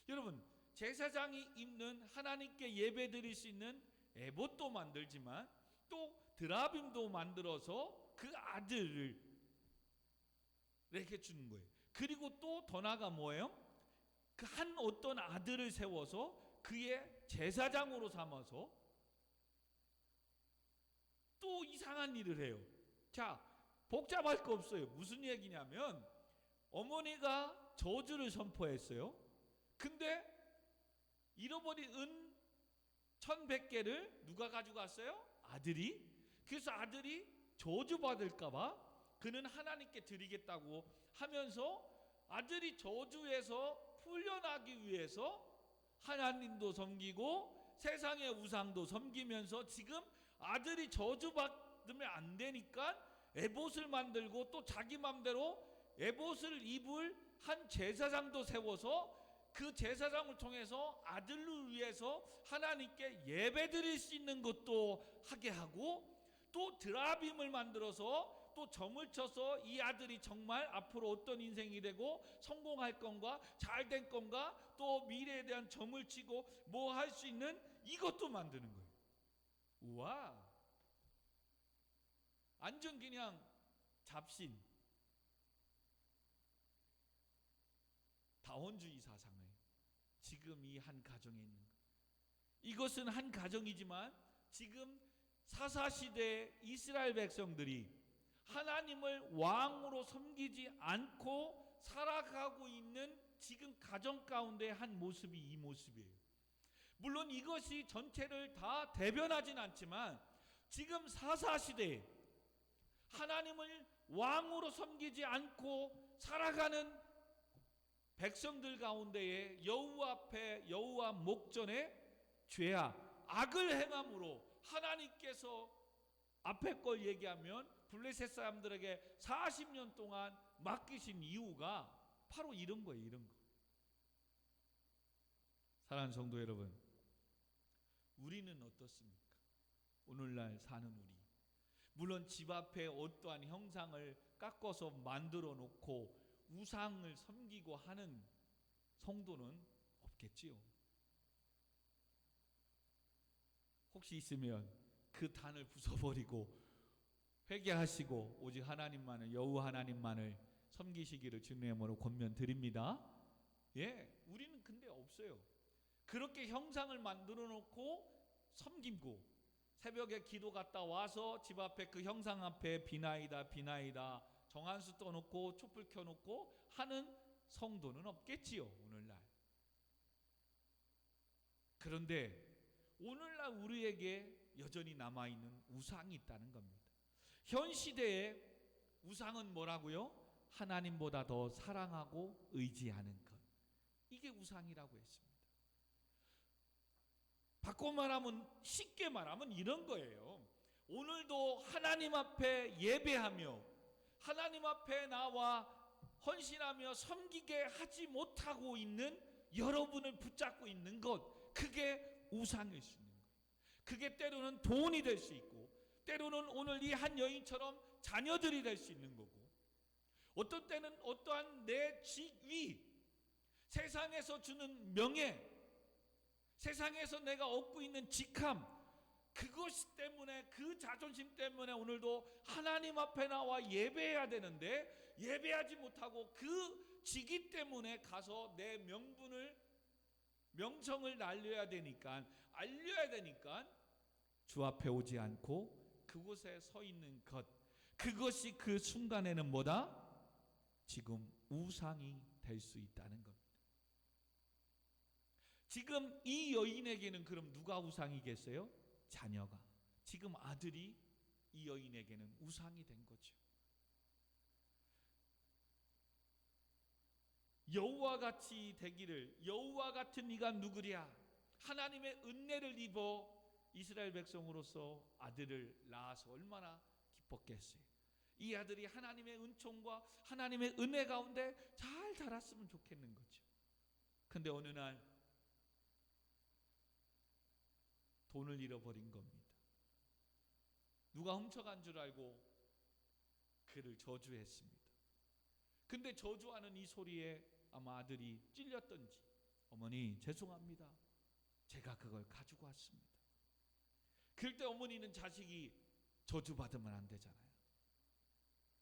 여러분, 제사장이 입는 하나님께 예배드릴 수 있는 에봇도 만들지만 또 드라빔도 만들어서 그 아들을 이렇게 주는 거예요. 그리고 또 더 나아가 뭐예요? 그 한 어떤 아들을 세워서 그의 제사장으로 삼아서 또 이상한 일을 해요. 자, 복잡할 거 없어요. 무슨 얘기냐면 어머니가 저주를 선포했어요. 근데 잃어버린 은 1,100개를 누가 가져갔어요? 아들이. 그래서 아들이 저주받을까봐 그는 하나님께 드리겠다고 하면서 아들이 저주에서 풀려나기 위해서 하나님도 섬기고 세상의 우상도 섬기면서 지금 아들이 저주받으면 안 되니까 에봇을 만들고 또 자기 맘대로 에봇을 입을 한 제사장도 세워서 그 제사장을 통해서 아들을 위해서 하나님께 예배드릴 수 있는 것도 하게 하고 또 드라빔을 만들어서 또 점을 쳐서 이 아들이 정말 앞으로 어떤 인생이 되고 성공할 건가 잘된 건가 또 미래에 대한 점을 치고 뭐 할 수 있는 이것도 만드는 거예요. 우와, 완전 그냥 잡신 다원주의 사상을 지금 이 한 가정에 있는 거예요. 이것은 한 가정이지만 지금 사사시대 이스라엘 백성들이 하나님을 왕으로 섬기지 않고 살아가고 있는 지금 가정 가운데 한 모습이 이 모습이에요. 물론 이것이 전체를 다 대변하진 않지만 지금 사사시대에 하나님을 왕으로 섬기지 않고 살아가는 백성들 가운데에 여호와 앞에 여호와 목전에 죄악 악을 행함으로 하나님께서 앞에 걸 얘기하면 블레셋 사람들에게 40년 동안 맡기신 이유가 바로 이런 거예요. 이런 거. 사랑하는 성도 여러분, 우리는 어떻습니까? 오늘날 사는 우리, 물론 집 앞에 어떠한 형상을 깎아서 만들어 놓고 우상을 섬기고 하는 성도는 없겠지요. 혹시 있으면 그 단을 부숴버리고 회개하시고 오직 하나님만을, 여호와 하나님만을 섬기시기를 주님의 이름으로 권면드립니다. 우리는 근데 없어요. 그렇게 형상을 만들어 놓고 섬기고 새벽에 기도 갔다 와서 집 앞에 그 형상 앞에 비나이다 정한수 떠놓고 촛불 켜놓고 하는 성도는 없겠지요, 오늘날. 그런데 오늘날 우리에게 여전히 남아있는 우상이 있다는 겁니다. 현 시대의 우상은 뭐라고요? 하나님보다 더 사랑하고 의지하는 것. 이게 우상이라고 했습니다. 바꿔 말하면, 쉽게 말하면 이런 거예요. 오늘도 하나님 앞에 예배하며 하나님 앞에 나와 헌신하며 섬기게 하지 못하고 있는 여러분을 붙잡고 있는 것, 그게 우상일 수 있는 거예요. 그게 때로는 돈이 될 수 있고 때로는 오늘 이 한 여인처럼 자녀들이 될 수 있는 거고, 어떤 때는 어떠한 내 직위, 세상에서 주는 명예, 세상에서 내가 얻고 있는 직함, 그것 때문에, 그 자존심 때문에 오늘도 하나님 앞에 나와 예배해야 되는데 예배하지 못하고 그 직위 때문에 가서 내 명성을 알려야 되니까 주 앞에 오지 않고 그곳에 서 있는 것, 그것이 그 순간에는 뭐다? 지금 우상이 될 수 있다는 겁니다. 지금 이 여인에게는 그럼 누가 우상이겠어요? 자녀가. 지금 아들이 이 여인에게는 우상이 된 거죠. 여우와 같이 되기를, 여우와 같은 이가 누구랴? 하나님의 은혜를 입어 이스라엘 백성으로서 아들을 낳아서 얼마나 기뻤겠어요. 이 아들이 하나님의 은총과 하나님의 은혜 가운데 잘 자랐으면 좋겠는 거죠. 근데 어느 날 돈을 잃어버린 겁니다. 누가 훔쳐간 줄 알고 그를 저주했습니다. 근데 저주하는 이 소리에 아마 아들이 찔렸던지, 어머니 죄송합니다, 제가 그걸 가지고 왔습니다. 그럴 때 어머니는 자식이 저주받으면 안 되잖아요.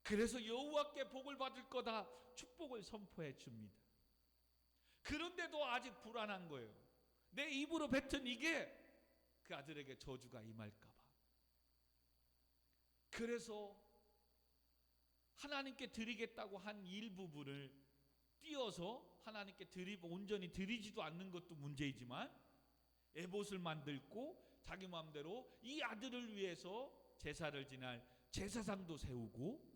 그래서 여호와께 복을 받을 거다 축복을 선포해 줍니다. 그런데도 아직 불안한 거예요. 내 입으로 뱉은 이게 그 아들에게 저주가 임할까 봐. 그래서 하나님께 드리겠다고 한 일부분을 띄어서 하나님께 온전히 드리지도 않는 것도 문제이지만 에봇을 만들고 자기 마음대로 이 아들을 위해서 제사를 지낼 제사상도 세우고,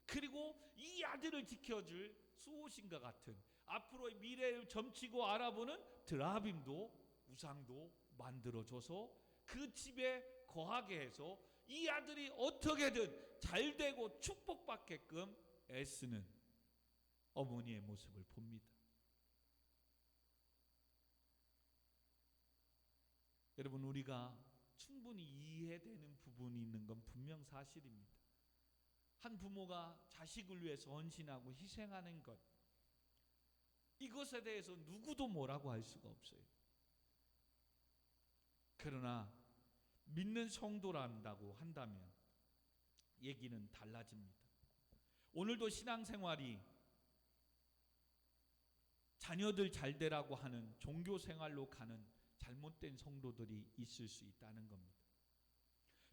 그리고 이 아들을 지켜줄 수호신과 같은 앞으로의 미래를 점치고 알아보는 드라빔도 우상도 만들어줘서 그 집에 거하게 해서 이 아들이 어떻게든 잘되고 축복받게끔 애쓰는 어머니의 모습을 봅니다. 여러분, 우리가 충분히 이해되는 부분이 있는 건 분명 사실입니다. 한 부모가 자식을 위해서 헌신하고 희생하는 것, 이것에 대해서 누구도 뭐라고 할 수가 없어요. 그러나 믿는 성도란다고 한다면 얘기는 달라집니다. 오늘도 신앙생활이 자녀들 잘되라고 하는 종교생활로 가는 잘못된 성도들이 있을 수 있다는 겁니다.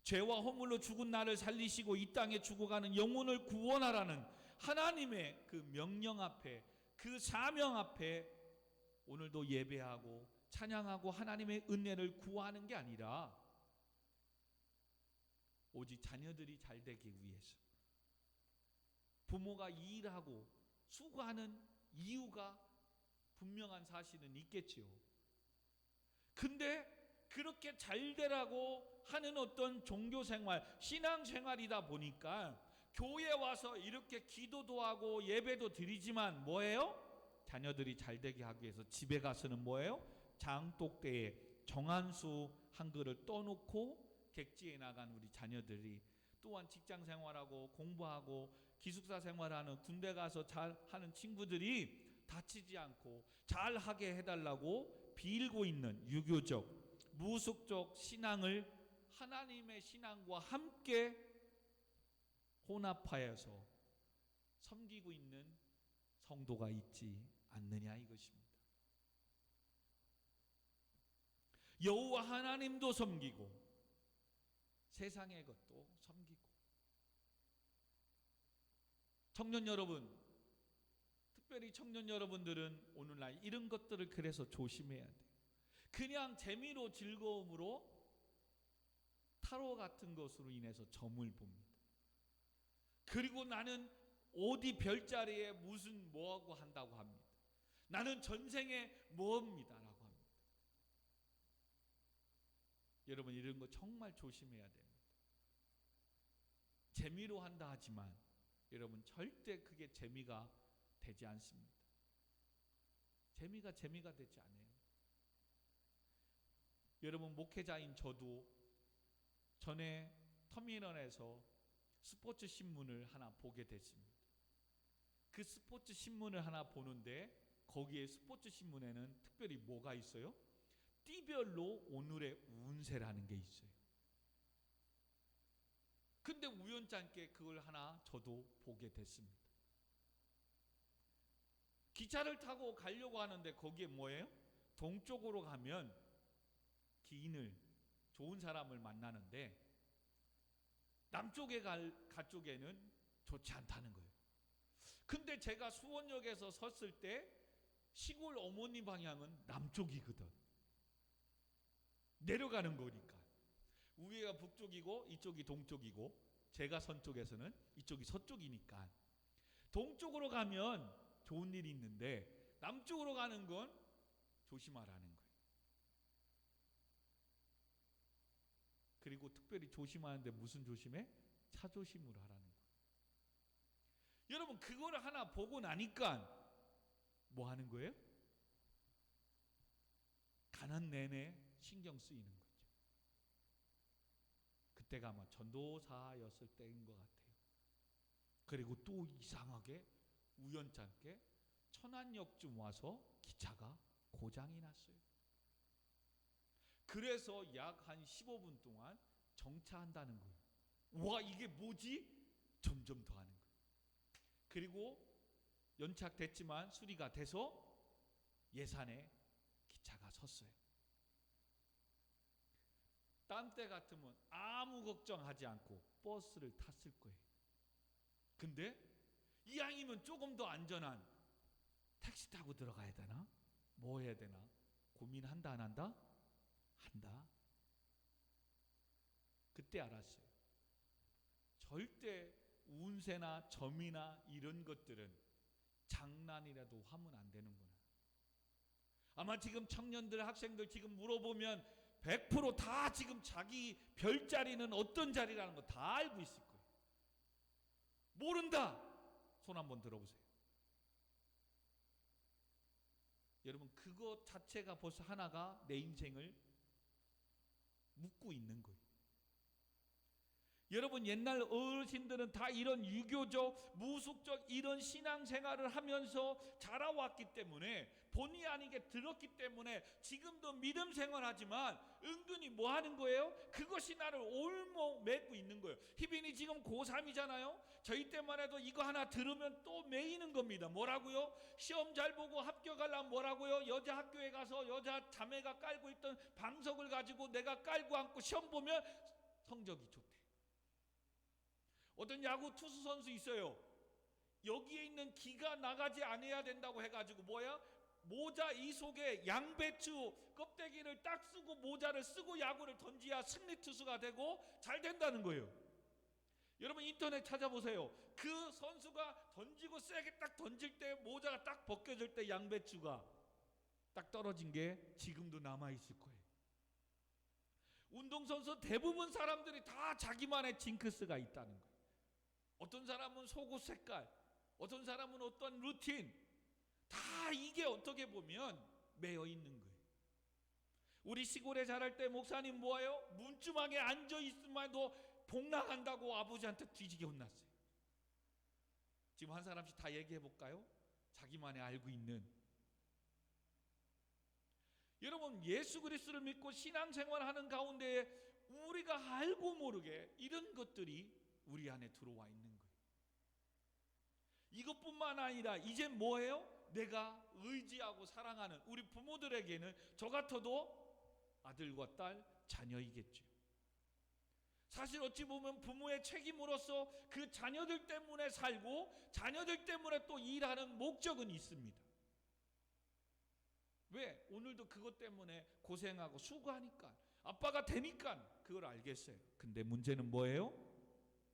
죄와 허물로 죽은 나를 살리시고 이 땅에 죽어가는 영혼을 구원하라는 하나님의 그 명령 앞에, 그 사명 앞에 오늘도 예배하고 찬양하고 하나님의 은혜를 구하는 게 아니라 오직 자녀들이 잘되기 위해서 부모가 일하고 수고하는 이유가 분명한 사실은 있겠지요. 근데 그렇게 잘되라고 하는 어떤 종교생활, 신앙생활이다 보니까 교회 와서 이렇게 기도도 하고 예배도 드리지만 뭐예요? 자녀들이 잘되게 하기 위해서 집에 가서는 뭐예요? 장독대에 정한수 한 그릇 떠놓고 객지에 나간 우리 자녀들이, 또한 직장생활하고 공부하고 기숙사 생활하는 군대 가서 잘하는 친구들이 다치지 않고 잘하게 해달라고 빌고 있는 유교적 무속적 신앙을 하나님의 신앙과 함께 혼합하여서 섬기고 있는 성도가 있지 않느냐 이것입니다. 여호와 하나님도 섬기고 세상의 것도 섬기고. 청년 여러분, 특별히 청년 여러분들은 오늘날 이런 것들을 그래서 조심해야 돼요. 그냥 재미로 즐거움으로 타로 같은 것으로 인해서 점을 봅니다. 그리고 나는 어디 별자리에 무슨 뭐하고 한다고 합니다. 나는 전생에 뭐합니다 라고 합니다. 여러분, 이런 거 정말 조심해야 됩니다. 재미로 한다 하지만 여러분 절대 그게 재미가 되지 않습니다. 재미가 되지 않아요. 여러분, 목회자인 저도 전에 터미널에서 스포츠 신문을 하나 보게 됐습니다. 그 스포츠 신문을 하나 보는데 거기에 스포츠 신문에는 특별히 뭐가 있어요? 띠별로 오늘의 운세라는 게 있어요. 근데 우연찮게 그걸 하나 저도 보게 됐습니다. 기차를 타고 가려고 하는데 거기에 뭐예요? 동쪽으로 가면 기인을, 좋은 사람을 만나는데 남쪽에 갈 쪽에는 좋지 않다는 거예요. 근데 제가 수원역에서 섰을 때 시골 어머니 방향은 남쪽이거든. 내려가는 거니까. 위에가 북쪽이고 이쪽이 동쪽이고 제가 선 쪽에서는 이쪽이 서쪽이니까 동쪽으로 가면 좋은 일이 있는데 남쪽으로 가는 건 조심하라는 거예요. 그리고 특별히 조심하는데 무슨 조심해? 차 조심을 하라는 거예요. 여러분 그거를 하나 보고 나니까 뭐 하는 거예요? 가는 내내 신경 쓰이는 거죠. 그때가 아마 전도사였을 때인 것 같아요. 그리고 또 이상하게 우연찮게 천안역쯤 와서 기차가 고장이 났어요. 그래서 약 한 15분 동안 정차한다는 거예요. 와, 이게 뭐지? 점점 더 하는 거예요. 그리고 연착됐지만 수리가 돼서 예산에 기차가 섰어요. 딴 때 같으면 아무 걱정하지 않고 버스를 탔을 거예요. 근데 이왕이면 조금 더 안전한 택시 타고 들어가야 되나? 뭐 해야 되나? 고민한다 안 한다? 한다. 그때 알았어요. 절대 운세나 점이나 이런 것들은 장난이라도 하면 안 되는구나. 아마 지금 청년들, 학생들 지금 물어보면 100%다 지금 자기 별자리는 어떤 자리라는 거 다 알고 있을 거예요. 모른다. 손 한번 들어보세요. 여러분 그것 자체가 벌써 하나가 내 인생을 묶고 있는 거예요. 여러분 옛날 어르신들은 다 이런 유교적, 무속적 이런 신앙생활을 하면서 자라왔기 때문에 본의 아니게 들었기 때문에 지금도 믿음 생활하지만 은근히 뭐 하는 거예요? 그것이 나를 올매고 있는 거예요. 희빈이 지금 고3이잖아요. 저희 때만 해도 이거 하나 들으면 또 매이는 겁니다. 뭐라고요? 시험 잘 보고 합격하려면 뭐라고요? 여자 학교에 가서 여자 자매가 깔고 있던 방석을 가지고 내가 깔고 앉고 시험 보면 성적이 좋대. 어떤 야구 투수 선수 있어요. 여기에 있는 기가 나가지 않아야 된다고 해가지고 뭐야? 모자 이 속에 양배추 껍데기를 딱 쓰고 모자를 쓰고 야구를 던지야 승리 투수가 되고 잘 된다는 거예요. 여러분 인터넷 찾아보세요. 그 선수가 던지고 세게 딱 던질 때 모자가 딱 벗겨질 때 양배추가 딱 떨어진 게 지금도 남아있을 거예요. 운동선수 대부분 사람들이 다 자기만의 징크스가 있다는 거예요. 어떤 사람은 속옷 색깔, 어떤 사람은 어떤 루틴, 다 이게 어떻게 보면 매여 있는 거예요. 우리 시골에 자랄 때 목사님 뭐예요? 문주방에 앉아 있으면 너 복락한다고 아버지한테 뒤지게 혼났어요. 지금 한 사람씩 다 얘기해 볼까요? 자기만의 알고 있는. 여러분 예수 그리스도를 믿고 신앙생활하는 가운데 우리가 알고 모르게 이런 것들이 우리 안에 들어와 있는 거예요. 이것뿐만 아니라 이제 뭐예요? 내가 의지하고 사랑하는 우리 부모들에게는 저 같아도 아들과 딸, 자녀이겠죠. 사실 어찌 보면 부모의 책임으로서 그 자녀들 때문에 살고 자녀들 때문에 또 일하는 목적은 있습니다. 왜? 오늘도 그것 때문에 고생하고 수고하니까 아빠가 되니까 그걸 알겠어요. 근데 문제는 뭐예요?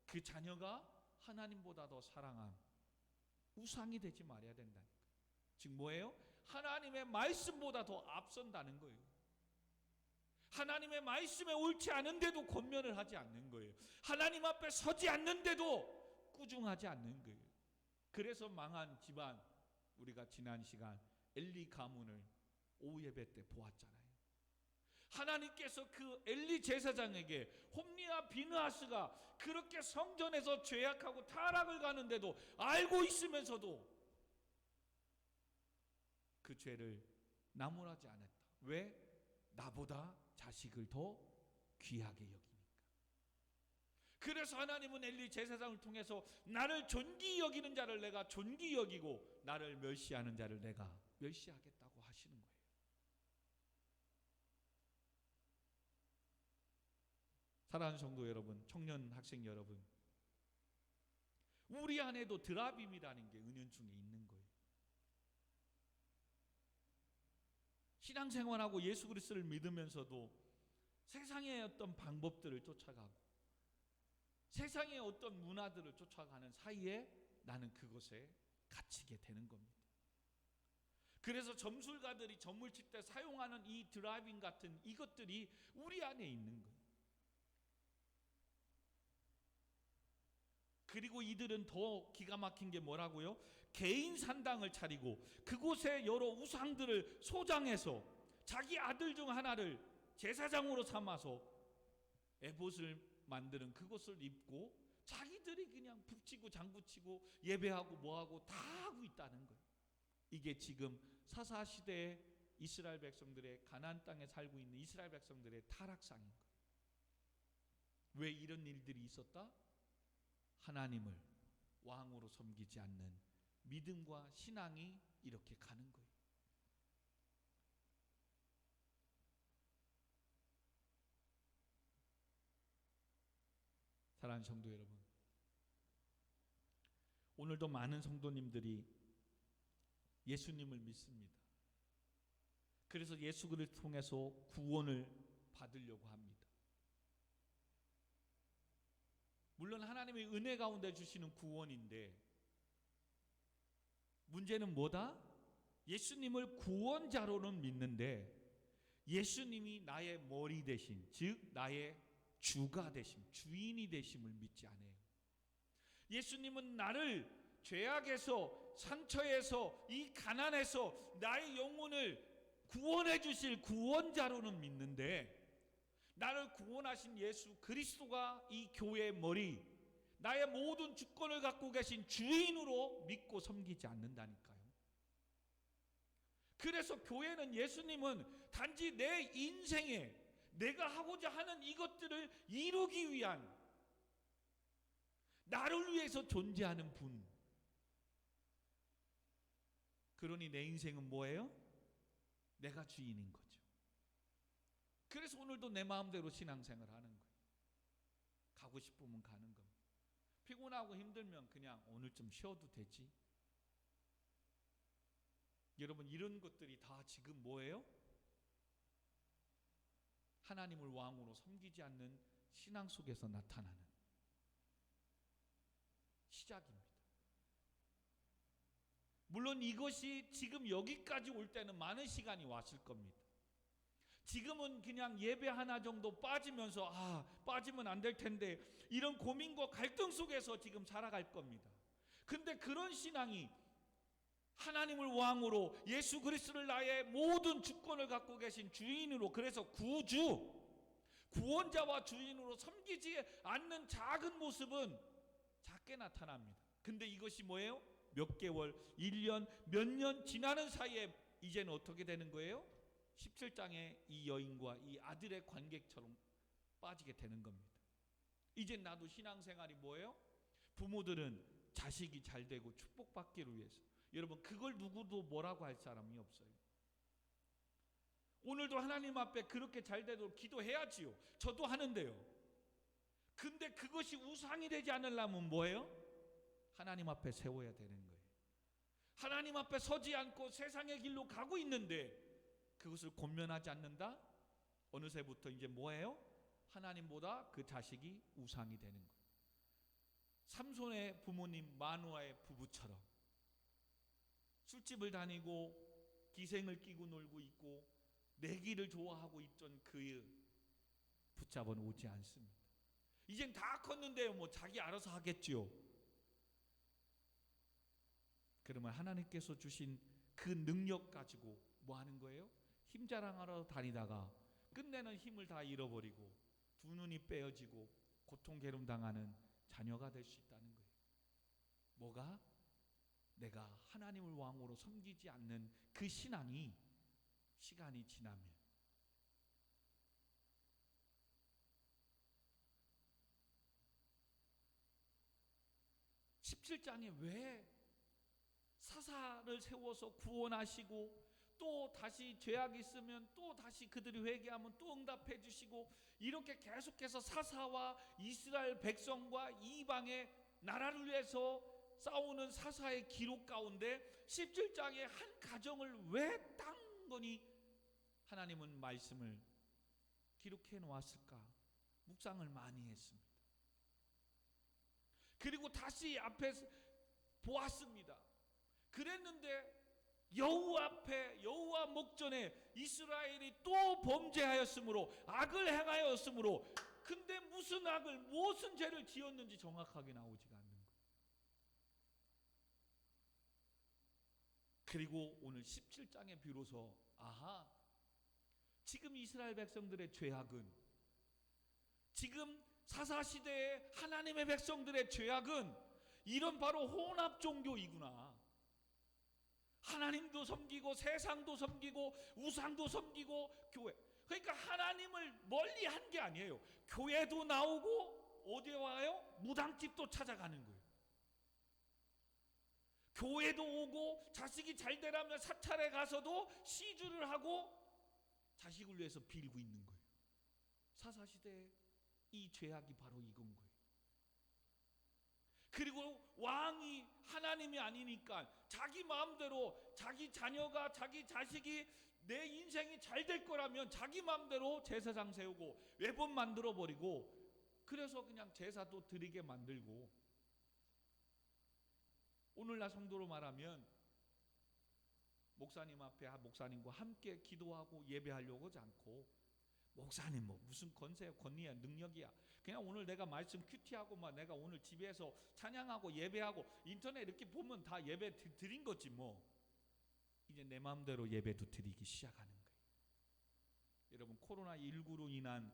그 자녀가 하나님보다 더 사랑함 우상이 되지 말아야 된다니까. 즉 뭐예요? 하나님의 말씀보다 더 앞선다는 거예요. 하나님의 말씀에 옳지 않은데도 권면을 하지 않는 거예요. 하나님 앞에 서지 않는데도 꾸중하지 않는 거예요. 그래서 망한 집안, 우리가 지난 시간 엘리 가문을 오후 예배 때 보았잖아요. 하나님께서 그 엘리 제사장에게 홈리와 비느하스가 그렇게 성전에서 죄악하고 타락을 가는데도 알고 있으면서도 그 죄를 나무라지 않았다. 왜? 나보다 자식을 더 귀하게 여기니까. 그래서 하나님은 엘리 제사장을 통해서 나를 존귀 여기는 자를 내가 존귀 여기고 나를 멸시하는 자를 내가 멸시하겠다고 하시는 거예요. 사랑하는 성도 여러분, 청년 학생 여러분, 우리 안에도 드라빔이라는 게 은연중에 있는 거예요. 신앙생활하고 예수 그리스도를 믿으면서도 세상의 어떤 방법들을 쫓아가고 세상의 어떤 문화들을 쫓아가는 사이에 나는 그것에 갇히게 되는 겁니다. 그래서 점술가들이 점을 칠 때 사용하는 이 드라이빙 같은 이것들이 우리 안에 있는 거예요. 그리고 이들은 더 기가 막힌 게 뭐라고요? 개인 산당을 차리고 그곳에 여러 우상들을 소장해서 자기 아들 중 하나를 제사장으로 삼아서 에봇을 만드는 그것을 입고 자기들이 그냥 북치고 장구치고 예배하고 뭐하고 다 하고 있다는 거예요. 이게 지금 사사시대의 이스라엘 백성들의 가나안 땅에 살고 있는 이스라엘 백성들의 타락상인 거예요. 왜 이런 일들이 있었다? 하나님을 왕으로 섬기지 않는 믿음과 신앙이 이렇게 가는 거예요. 사랑하는 성도 여러분, 오늘도 많은 성도님들이 예수님을 믿습니다. 그래서 예수 그리스도를 통해서 구원을 받으려고 합니다. 물론 하나님의 은혜 가운데 주시는 구원인데 문제는 뭐다? 예수님을 구원자로는 믿는데 예수님이 나의 머리 대신, 즉 나의 주가 되심, 주인이 되심을 믿지 않아요. 예수님은 나를 죄악에서, 상처에서, 이 가난에서 나의 영혼을 구원해 주실 구원자로는 믿는데 나를 구원하신 예수 그리스도가 이 교회의 머리, 나의 모든 주권을 갖고 계신 주인으로 믿고 섬기지 않는다니까요. 그래서 교회는, 예수님은 단지 내 인생에 내가 하고자 하는 이것들을 이루기 위한, 나를 위해서 존재하는 분. 그러니 내 인생은 뭐예요? 내가 주인인 거죠. 그래서 오늘도 내 마음대로 신앙생활 하는 거예요. 가고 싶으면 가는 겁니다. 피곤하고 힘들면 그냥 오늘 좀 쉬어도 되지. 여러분, 이런 것들이 다 지금 뭐예요? 하나님을 왕으로 섬기지 않는 신앙 속에서 나타나는 시작입니다. 물론 이것이 지금 여기까지 올 때는 많은 시간이 왔을 겁니다. 지금은 그냥 예배 하나 정도 빠지면서 빠지면 안 될 텐데 이런 고민과 갈등 속에서 지금 살아갈 겁니다. 근데 그런 신앙이 하나님을 왕으로, 예수 그리스도를 나의 모든 주권을 갖고 계신 주인으로, 그래서 구주, 구원자와 주인으로 섬기지 않는 작은 모습은 작게 나타납니다. 근데 이것이 뭐예요? 몇 개월, 1년, 몇 년 지나는 사이에 이제는 어떻게 되는 거예요? 17장의 이 여인과 이 아들의 관객처럼 빠지게 되는 겁니다. 이제 나도 신앙생활이 뭐예요? 부모들은 자식이 잘 되고 축복받기를 위해서, 여러분 그걸 누구도 뭐라고 할 사람이 없어요. 오늘도 하나님 앞에 그렇게 잘 되도록 기도해야지요. 저도 하는데요. 근데 그것이 우상이 되지 않으려면 뭐예요? 하나님 앞에 세워야 되는 거예요. 하나님 앞에 서지 않고 세상의 길로 가고 있는데 그것을 권면하지 않는다? 어느새부터 이제 뭐예요? 하나님보다 그 자식이 우상이 되는 거예요. 삼손의 부모님 마누아의 부부처럼 술집을 다니고 기생을 끼고 놀고 있고 내기를 좋아하고 있던 그의 붙잡아 오지 않습니다. 이젠 다 컸는데 뭐 자기 알아서 하겠지요. 그러면 하나님께서 주신 그 능력 가지고 뭐 하는 거예요? 힘 자랑하러 다니다가 끝내는 힘을 다 잃어버리고 두 눈이 빼어지고 고통 괴로움 당하는 자녀가 될 수 있다는 거예요. 뭐가? 내가 하나님을 왕으로 섬기지 않는 그 신앙이 시간이 지나면 17장에 왜 사사를 세워서 구원하시고 또 다시 죄악이 있으면 또 다시 그들이 회개하면 또 응답해 주시고 이렇게 계속해서 사사와 이스라엘 백성과 이방의 나라를 위해서 싸우는 사사의 기록 가운데 17장의 한 가정을 왜 땅거니 하나님은 말씀을 기록해 놓았을까? 묵상을 많이 했습니다. 그리고 다시 앞에 보았습니다. 그랬는데 여호와 앞에, 여호와 목전에 이스라엘이 또 범죄하였으므로, 악을 행하였으므로, 근데 무슨 악을, 무슨 죄를 지었는지 정확하게 나오지가 않는 거예요. 그리고 오늘 17장에 비로소 아하, 지금 이스라엘 백성들의 죄악은, 지금 사사시대의 하나님의 백성들의 죄악은 이런 바로 혼합 종교이구나. 하나님도 섬기고 세상도 섬기고 우상도 섬기고 교회, 그러니까 하나님을 멀리 한 게 아니에요. 교회도 나오고 어디에 와요? 무당집도 찾아가는 거예요. 교회도 오고 자식이 잘 되라면 사찰에 가서도 시주를 하고 자식을 위해서 빌고 있는 거예요. 사사시대의 이 죄악이 바로 이건 거예요. 그리고 왕이 하나님이 아니니까 자기 마음대로, 자기 자녀가, 자기 자식이, 내 인생이 잘 될 거라면 자기 마음대로 제사장 세우고 외번 만들어 버리고, 그래서 그냥 제사도 드리게 만들고, 오늘날 성도로 말하면 목사님 앞에 목사님과 함께 기도하고 예배하려고 하지 않고, 목사님 뭐 무슨 권세야, 권위야, 능력이야, 그냥 오늘 내가 말씀 큐티하고 막 내가 오늘 집에서 찬양하고 예배하고 인터넷 이렇게 보면 다 예배 드린 거지 뭐. 이제 내 마음대로 예배도 드리기 시작하는 거예요. 여러분, 코로나19로 인한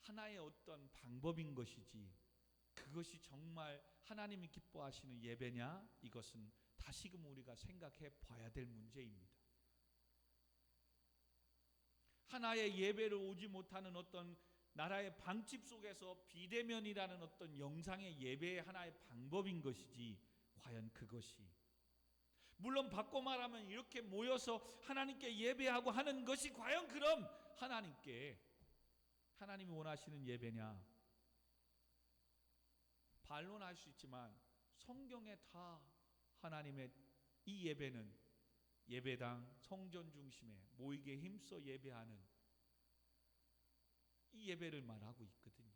하나의 어떤 방법인 것이지 그것이 정말 하나님이 기뻐하시는 예배냐, 이것은 다시금 우리가 생각해 봐야 될 문제입니다. 하나의 예배를 오지 못하는 어떤 나라의 방집 속에서 비대면이라는 어떤 영상의 예배의 하나의 방법인 것이지, 과연 그것이, 물론 바꿔 말하면 이렇게 모여서 하나님께 예배하고 하는 것이 과연 그럼 하나님이 원하시는 예배냐? 반론할 수 있지만 성경에 다 하나님의 이 예배는 예배당 성전 중심에 모이게 힘써 예배하는 이 예배를 말하고 있거든요.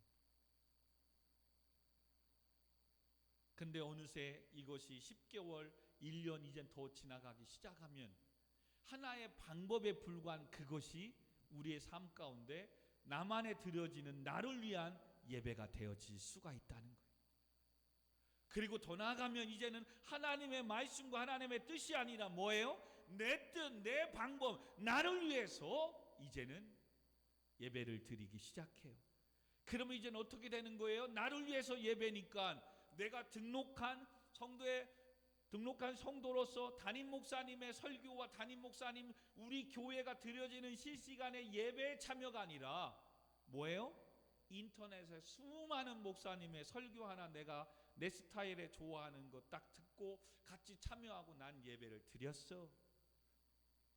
근데 어느새 이것이 10개월, 1년 이제 더 지나가기 시작하면 하나의 방법에 불과한 그것이 우리의 삶 가운데 나만에 드려지는 나를 위한 예배가 되어질 수가 있다는 거예요. 그리고 더 나아가면 이제는 하나님의 말씀과 하나님의 뜻이 아니라 뭐예요? 내 뜻, 내 방법, 나를 위해서 이제는 예배를 드리기 시작해요. 그러면 이제는 어떻게 되는 거예요? 나를 위해서 예배니까 내가 등록한 성도로서 담임 목사님의 설교와 담임 목사님, 우리 교회가 드려지는 실시간의 예배에 참여가 아니라 뭐예요? 인터넷에 수많은 목사님의 설교 하나 내가 내 스타일에 좋아하는 거 딱 듣고 같이 참여하고 난 예배를 드렸어.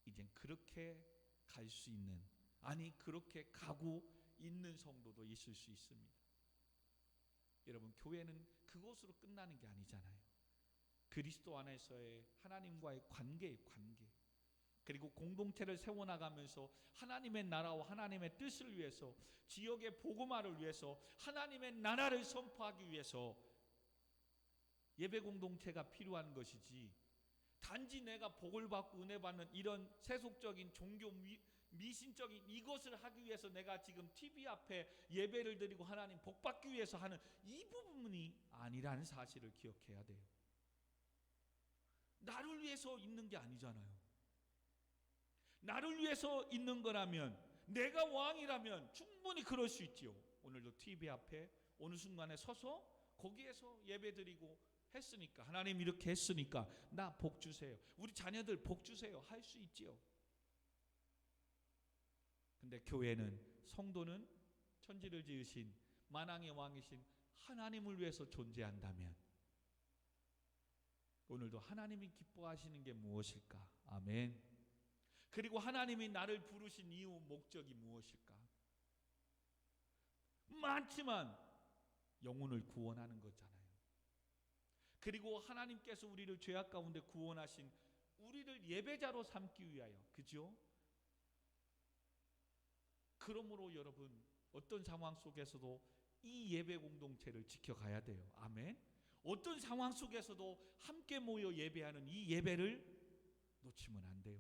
이젠 그렇게 갈 수 있는, 아니 그렇게 가고 있는 성도도 있을 수 있습니다. 여러분, 교회는 그것으로 끝나는 게 아니잖아요. 그리스도 안에서의 하나님과의 관계, 그리고 공동체를 세워나가면서 하나님의 나라와 하나님의 뜻을 위해서, 지역의 복음화를 위해서, 하나님의 나라를 선포하기 위해서 예배 공동체가 필요한 것이지, 단지 내가 복을 받고 은혜 받는 이런 세속적인 종교 미신적인 이것을 하기 위해서 내가 지금 TV 앞에 예배를 드리고 하나님 복 받기 위해서 하는 이 부분이 아니라는 사실을 기억해야 돼요. 나를 위해서 있는 게 아니잖아요. 나를 위해서 있는 거라면, 내가 왕이라면 충분히 그럴 수 있지요. 오늘도 TV 앞에 어느 순간에 서서 거기에서 예배드리고 했으니까, 하나님 이렇게 했으니까 나 복 주세요, 우리 자녀들 복 주세요 할 수 있지요. 근데 교회는, 성도는 천지를 지으신 만왕의 왕이신 하나님을 위해서 존재한다면 오늘도 하나님이 기뻐하시는 게 무엇일까? 아멘. 그리고 하나님이 나를 부르신 이유, 목적이 무엇일까? 많지만 영혼을 구원하는 거잖아요. 그리고 하나님께서 우리를 죄악 가운데 구원하신 우리를 예배자로 삼기 위하여, 그죠? 그러므로 여러분, 어떤 상황 속에서도 이 예배 공동체를 지켜가야 돼요. 아멘. 어떤 상황 속에서도 함께 모여 예배하는 이 예배를 놓치면 안 돼요.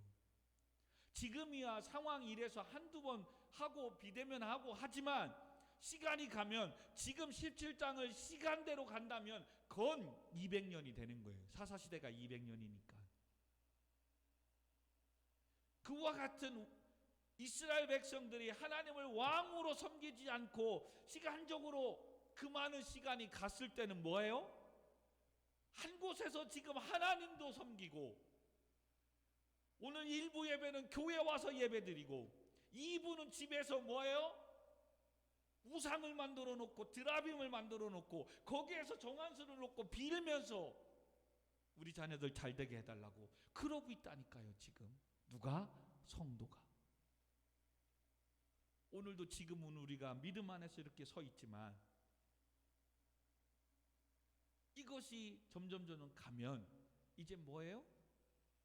지금이야 상황이 이래서 한두 번 하고 비대면 하고 하지만, 시간이 가면 지금 17장을 시간대로 간다면 건 200년이 되는 거예요. 사사시대가 200년이니까. 그와 같은 이스라엘 백성들이 하나님을 왕으로 섬기지 않고 시간적으로 그 많은 시간이 갔을 때는 뭐예요? 한 곳에서 지금 하나님도 섬기고, 오늘 일부 예배는 교회 와서 예배드리고, 2부는 집에서 뭐예요? 우상을 만들어 놓고 드라빔을 만들어 놓고 거기에서 정한수를 놓고 빌면서 우리 자녀들 잘 되게 해달라고 그러고 있다니까요. 지금 누가? 성도가. 오늘도 지금은 우리가 믿음 안에서 이렇게 서 있지만, 이것이 점점 가면 이제 뭐예요?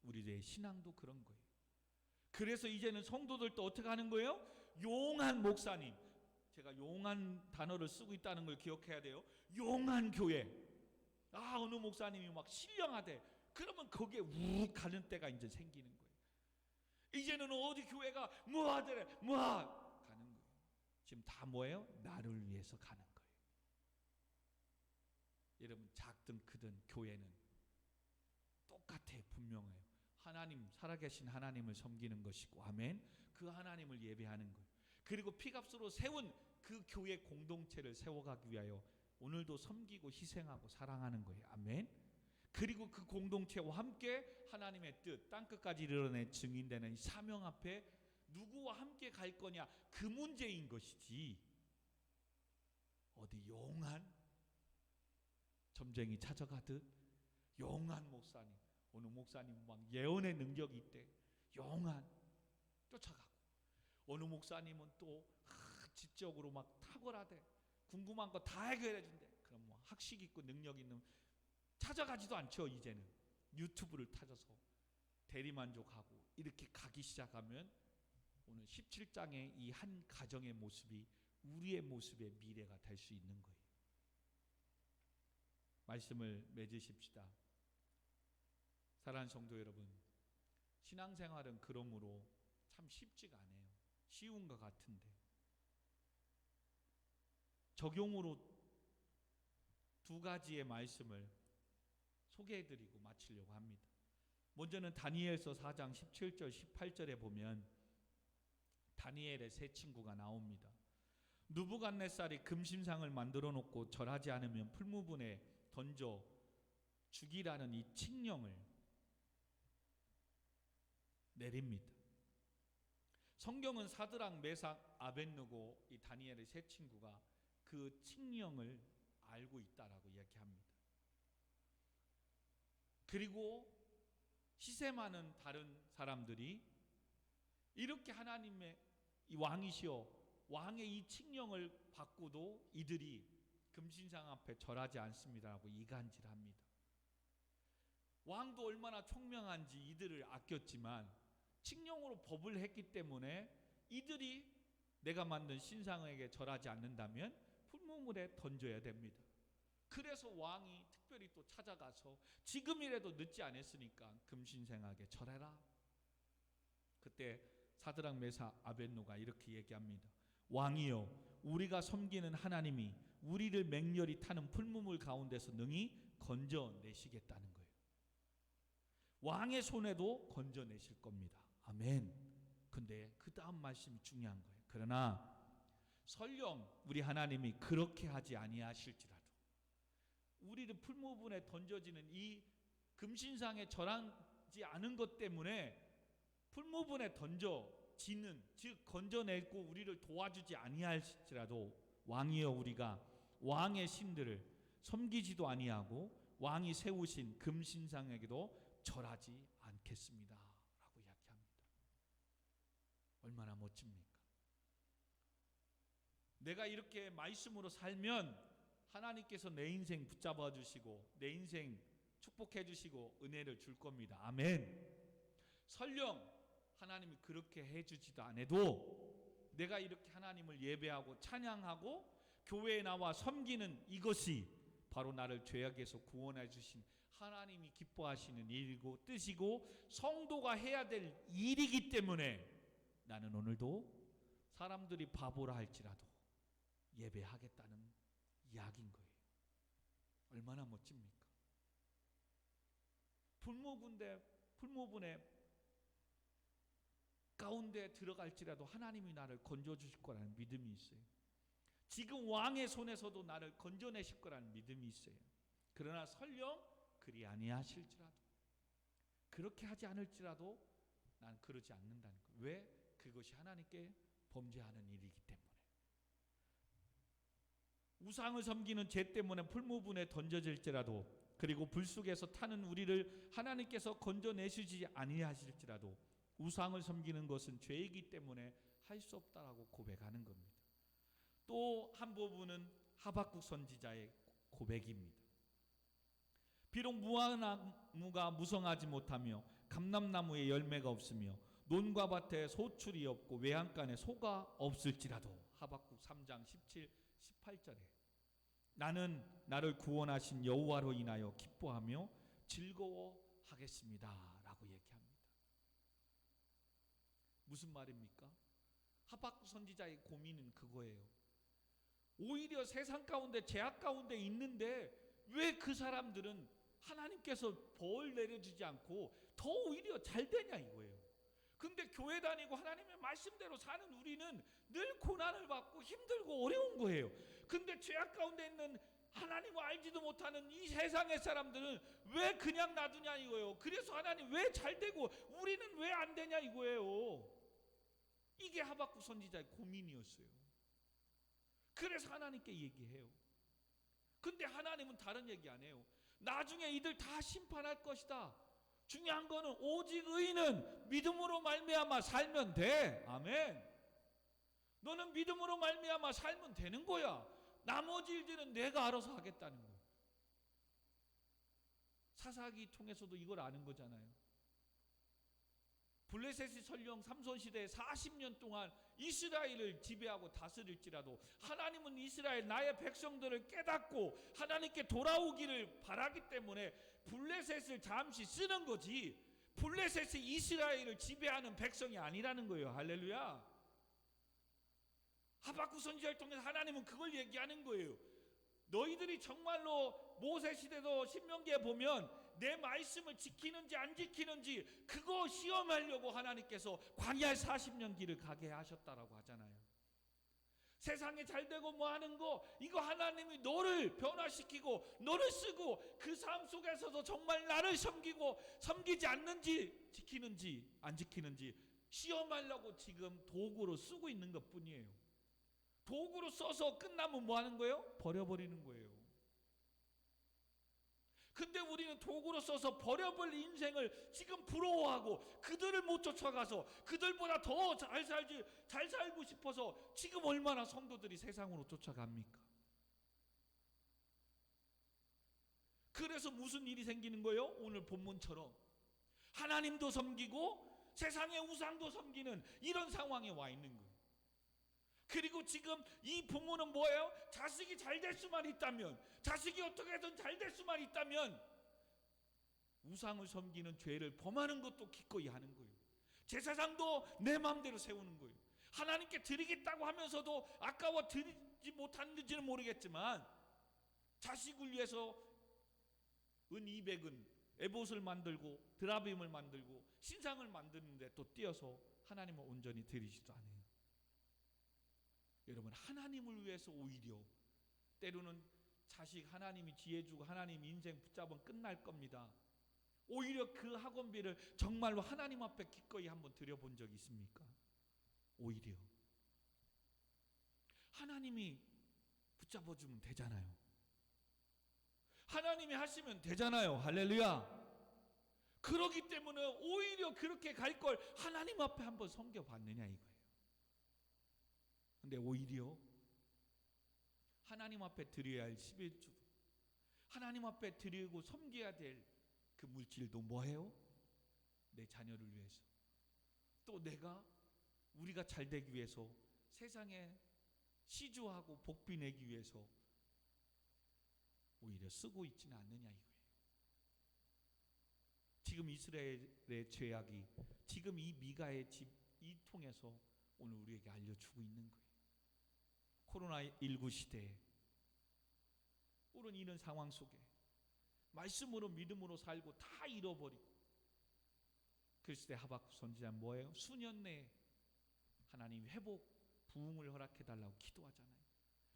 우리의 신앙도 그런 거예요. 그래서 이제는 성도들도 어떻게 하는 거예요? 용한 목사님, 제가 용한 단어를 쓰고 있다는 걸 기억해야 돼요. 용한 교회. 어느 목사님이 막 신령하대. 그러면 거기에 욱 가는 때가 이제 생기는 거예요. 이제는 어디 교회가 뭐 하더래 뭐 가는 거예요. 지금 다 뭐예요? 나를 위해서 가는 거예요. 여러분, 작든 크든 교회는 똑같아요. 분명해요. 하나님, 살아계신 하나님을 섬기는 것이고, 아멘. 그 하나님을 예배하는 거예요. 그리고 피값으로 세운 그 교회 공동체를 세워가기 위하여 오늘도 섬기고 희생하고 사랑하는 거예요. 아멘. 그리고 그 공동체와 함께 하나님의 뜻, 땅끝까지 이르러내 증인되는 사명 앞에 누구와 함께 갈 거냐, 그 문제인 것이지, 어디 용한 점쟁이 찾아가듯 용한 목사님, 어느 목사님 막 예언의 능력이 있대, 용한 쫓아가고, 어느 목사님은 또 지적으로 막 탁월하대, 궁금한 거 다 해결해 준대. 그럼 뭐 학식 있고 능력 있는 찾아가지도 않죠. 이제는 유튜브를 찾아서 대리만족하고 이렇게 가기 시작하면 오늘 17장의 이 한 가정의 모습이 우리의 모습의 미래가 될 수 있는 거예요. 말씀을 맺으십시다. 사랑하는 성도 여러분, 신앙생활은 그러므로 참 쉽지가 않아요. 쉬운 것 같은데 적용으로 두 가지의 말씀을 소개해드리고 마치려고 합니다. 먼저는 다니엘서 4장 17절 18절에 보면 다니엘의 세 친구가 나옵니다. 느부갓네살이 금신상을 만들어 놓고 절하지 않으면 풀무분에 던져 죽이라는 이 칙령을 내립니다. 성경은 사드락, 메삭, 아벳느고 이 다니엘의 세 친구가 그 칙령을 알고 있다라고 이야기합니다. 그리고 시세 많은 다른 사람들이 이렇게 하나님의 이 왕이시여, 왕의 이 칙령을 받고도 이들이 금신상 앞에 절하지 않습니다라고 이간질합니다. 왕도 얼마나 총명한지 이들을 아꼈지만 칙령으로 법을 했기 때문에 이들이 내가 만든 신상에게 절하지 않는다면 풀무물에 던져야 됩니다. 그래서 왕이 특별히 또 찾아가서 지금이라도 늦지 않았으니까 금신상에게 절해라. 그때 사드락, 메삭, 아벳느고가 이렇게 얘기합니다. 왕이여, 우리가 섬기는 하나님이 우리를 맹렬히 타는 풀무물 가운데서 능히 건져내시겠다는 거예요. 왕의 손에도 건져내실 겁니다. 아멘. 근데 그 다음 말씀이 중요한 거예요. 그러나 설령 우리 하나님이 그렇게 하지 아니하실지라도 우리를 풀무분에 던져지는 이 금신상에 절하지 않은 것 때문에 풀무분에 던져지는, 즉 건져내고 우리를 도와주지 아니할지라도 왕이여, 우리가 왕의 신들을 섬기지도 아니하고 왕이 세우신 금신상에게도 절하지 않겠습니다 라고 이야기합니다. 얼마나 멋집니까? 내가 이렇게 말씀으로 살면 하나님께서 내 인생 붙잡아 주시고 내 인생 축복해 주시고 은혜를 줄 겁니다. 아멘. 설령 하나님이 그렇게 해주지도 않아도 내가 이렇게 하나님을 예배하고 찬양하고 교회에 나와 섬기는 이것이 바로 나를 죄악에서 구원해 주신 하나님이 기뻐하시는 일이고 뜻이고 성도가 해야 될 일이기 때문에 나는 오늘도 사람들이 바보라 할지라도 예배하겠다는 이야기인 거예요. 얼마나 멋집니까? 풀무분의 가운데 들어갈지라도 하나님이 나를 건져주실 거라는 믿음이 있어요. 지금 왕의 손에서도 나를 건져내실 거라는 믿음이 있어요. 그러나 설령 그리 아니하실지라도, 그렇게 하지 않을지라도 난 그러지 않는다는 거예요. 왜? 그것이 하나님께 범죄하는 일이기 때문에. 우상을 섬기는 죄 때문에 풀무분에 던져질지라도, 그리고 불 속에서 타는 우리를 하나님께서 건져내시지 아니하실지라도 우상을 섬기는 것은 죄이기 때문에 할 수 없다라고 고백하는 겁니다. 또 한 부분은 하박국 선지자의 고백입니다. 비록 무화과나무가 무성하지 못하며 감람나무에 열매가 없으며 논과 밭에 소출이 없고 외양간에 소가 없을지라도, 하박국 3장 17, 18절에 나는 나를 구원하신 여호와로 인하여 기뻐하며 즐거워하겠습니다 라고 얘기합니다. 무슨 말입니까? 하박국 선지자의 고민은 그거예요. 오히려 세상 가운데 죄악 가운데 있는데 왜 그 사람들은 하나님께서 벌 내려주지 않고 더 오히려 잘 되냐 이거예요. 근데 교회 다니고 하나님의 말씀대로 사는 우리는 늘 고난을 받고 힘들고 어려운 거예요. 근데 죄악 가운데 있는 하나님을 알지도 못하는 이 세상의 사람들은 왜 그냥 놔두냐 이거예요. 그래서 하나님 왜 잘 되고 우리는 왜 안 되냐 이거예요. 이게 하박국 선지자의 고민이었어요. 그래서 하나님께 얘기해요. 근데 하나님은 다른 얘기 안 해요. 나중에 이들 다 심판할 것이다. 중요한 거는 오직 의인은 믿음으로 말미암아 살면 돼. 아멘. 너는 믿음으로 말미암아 살면 되는 거야. 나머지 일들은 내가 알아서 하겠다는 거야. 사사기 통해서도 이걸 아는 거잖아요. 블레셋이 설령 삼손 시대에 40년 동안 이스라엘을 지배하고 다스릴지라도 하나님은 이스라엘 나의 백성들을 깨닫고 하나님께 돌아오기를 바라기 때문에 블레셋을 잠시 쓰는 거지, 블레셋이 이스라엘을 지배하는 백성이 아니라는 거예요. 할렐루야. 하박국 선지자를 통해서 하나님은 그걸 얘기하는 거예요. 너희들이 정말로 모세 시대도 신명기에 보면 내 말씀을 지키는지 안 지키는지 그거 시험하려고 하나님께서 광야 40년 길을 가게 하셨다라고 하잖아요. 세상에 잘되고 뭐 하는 거 이거 하나님이 너를 변화시키고 너를 쓰고 그 삶 속에서도 정말 나를 섬기고 섬기지 않는지 지키는지 안 지키는지 시험하려고 지금 도구로 쓰고 있는 것 뿐이에요. 도구로 써서 끝나면 뭐 하는 거예요? 버려버리는 거예요. 근데 우리는 도구로 써서 버려버릴 인생을 지금 부러워하고 그들을 못 쫓아가서 그들보다 더 잘 살고 싶어서 지금 얼마나 성도들이 세상으로 쫓아갑니까? 그래서 무슨 일이 생기는 거예요? 오늘 본문처럼 하나님도 섬기고 세상의 우상도 섬기는 이런 상황에 와 있는 거예요. 그리고 지금 이 부모는 뭐예요? 자식이 잘 될 수만 있다면, 자식이 어떻게든 잘 될 수만 있다면 우상을 섬기는 죄를 범하는 것도 기꺼이 하는 거예요. 제사장도 내 마음대로 세우는 거예요. 하나님께 드리겠다고 하면서도 아까워 드리지 못하는지는 모르겠지만 자식을 위해서 은 200은 에봇을 만들고 드라빔을 만들고 신상을 만드는데 또 뛰어서 하나님을 온전히 드리지도 않아요. 여러분, 하나님을 위해서 오히려 때로는 자식 하나님이 지혜 주고 하나님 인생 붙잡으면 끝날 겁니다. 오히려 그 학원비를 정말로 하나님 앞에 기꺼이 한번 드려본 적 있습니까? 오히려 하나님이 붙잡아주면 되잖아요. 하나님이 하시면 되잖아요. 할렐루야. 그러기 때문에 오히려 그렇게 갈 걸 하나님 앞에 한번 섬겨봤느냐 이거예요. 근데 오히려 하나님 앞에 드려야 할 11조, 하나님 앞에 드리고 섬겨야 될 그 물질도 뭐예요? 내 자녀를 위해서, 또 우리가 잘 되기 위해서, 세상에 시주하고 복비 내기 위해서 오히려 쓰고 있지는 않느냐 이거예요. 지금 이스라엘의 죄악이 지금 이 미가의 집 이 통해서 오늘 우리에게 알려주고 있는 거예요. 코로나19 시대에 우리는 이런 상황 속에 말씀으로 믿음으로 살고 다 잃어버리고, 그리스도의 하박국 선지자는 뭐예요? 수년 내에 하나님 회복 부흥을 허락해 달라고 기도하잖아요.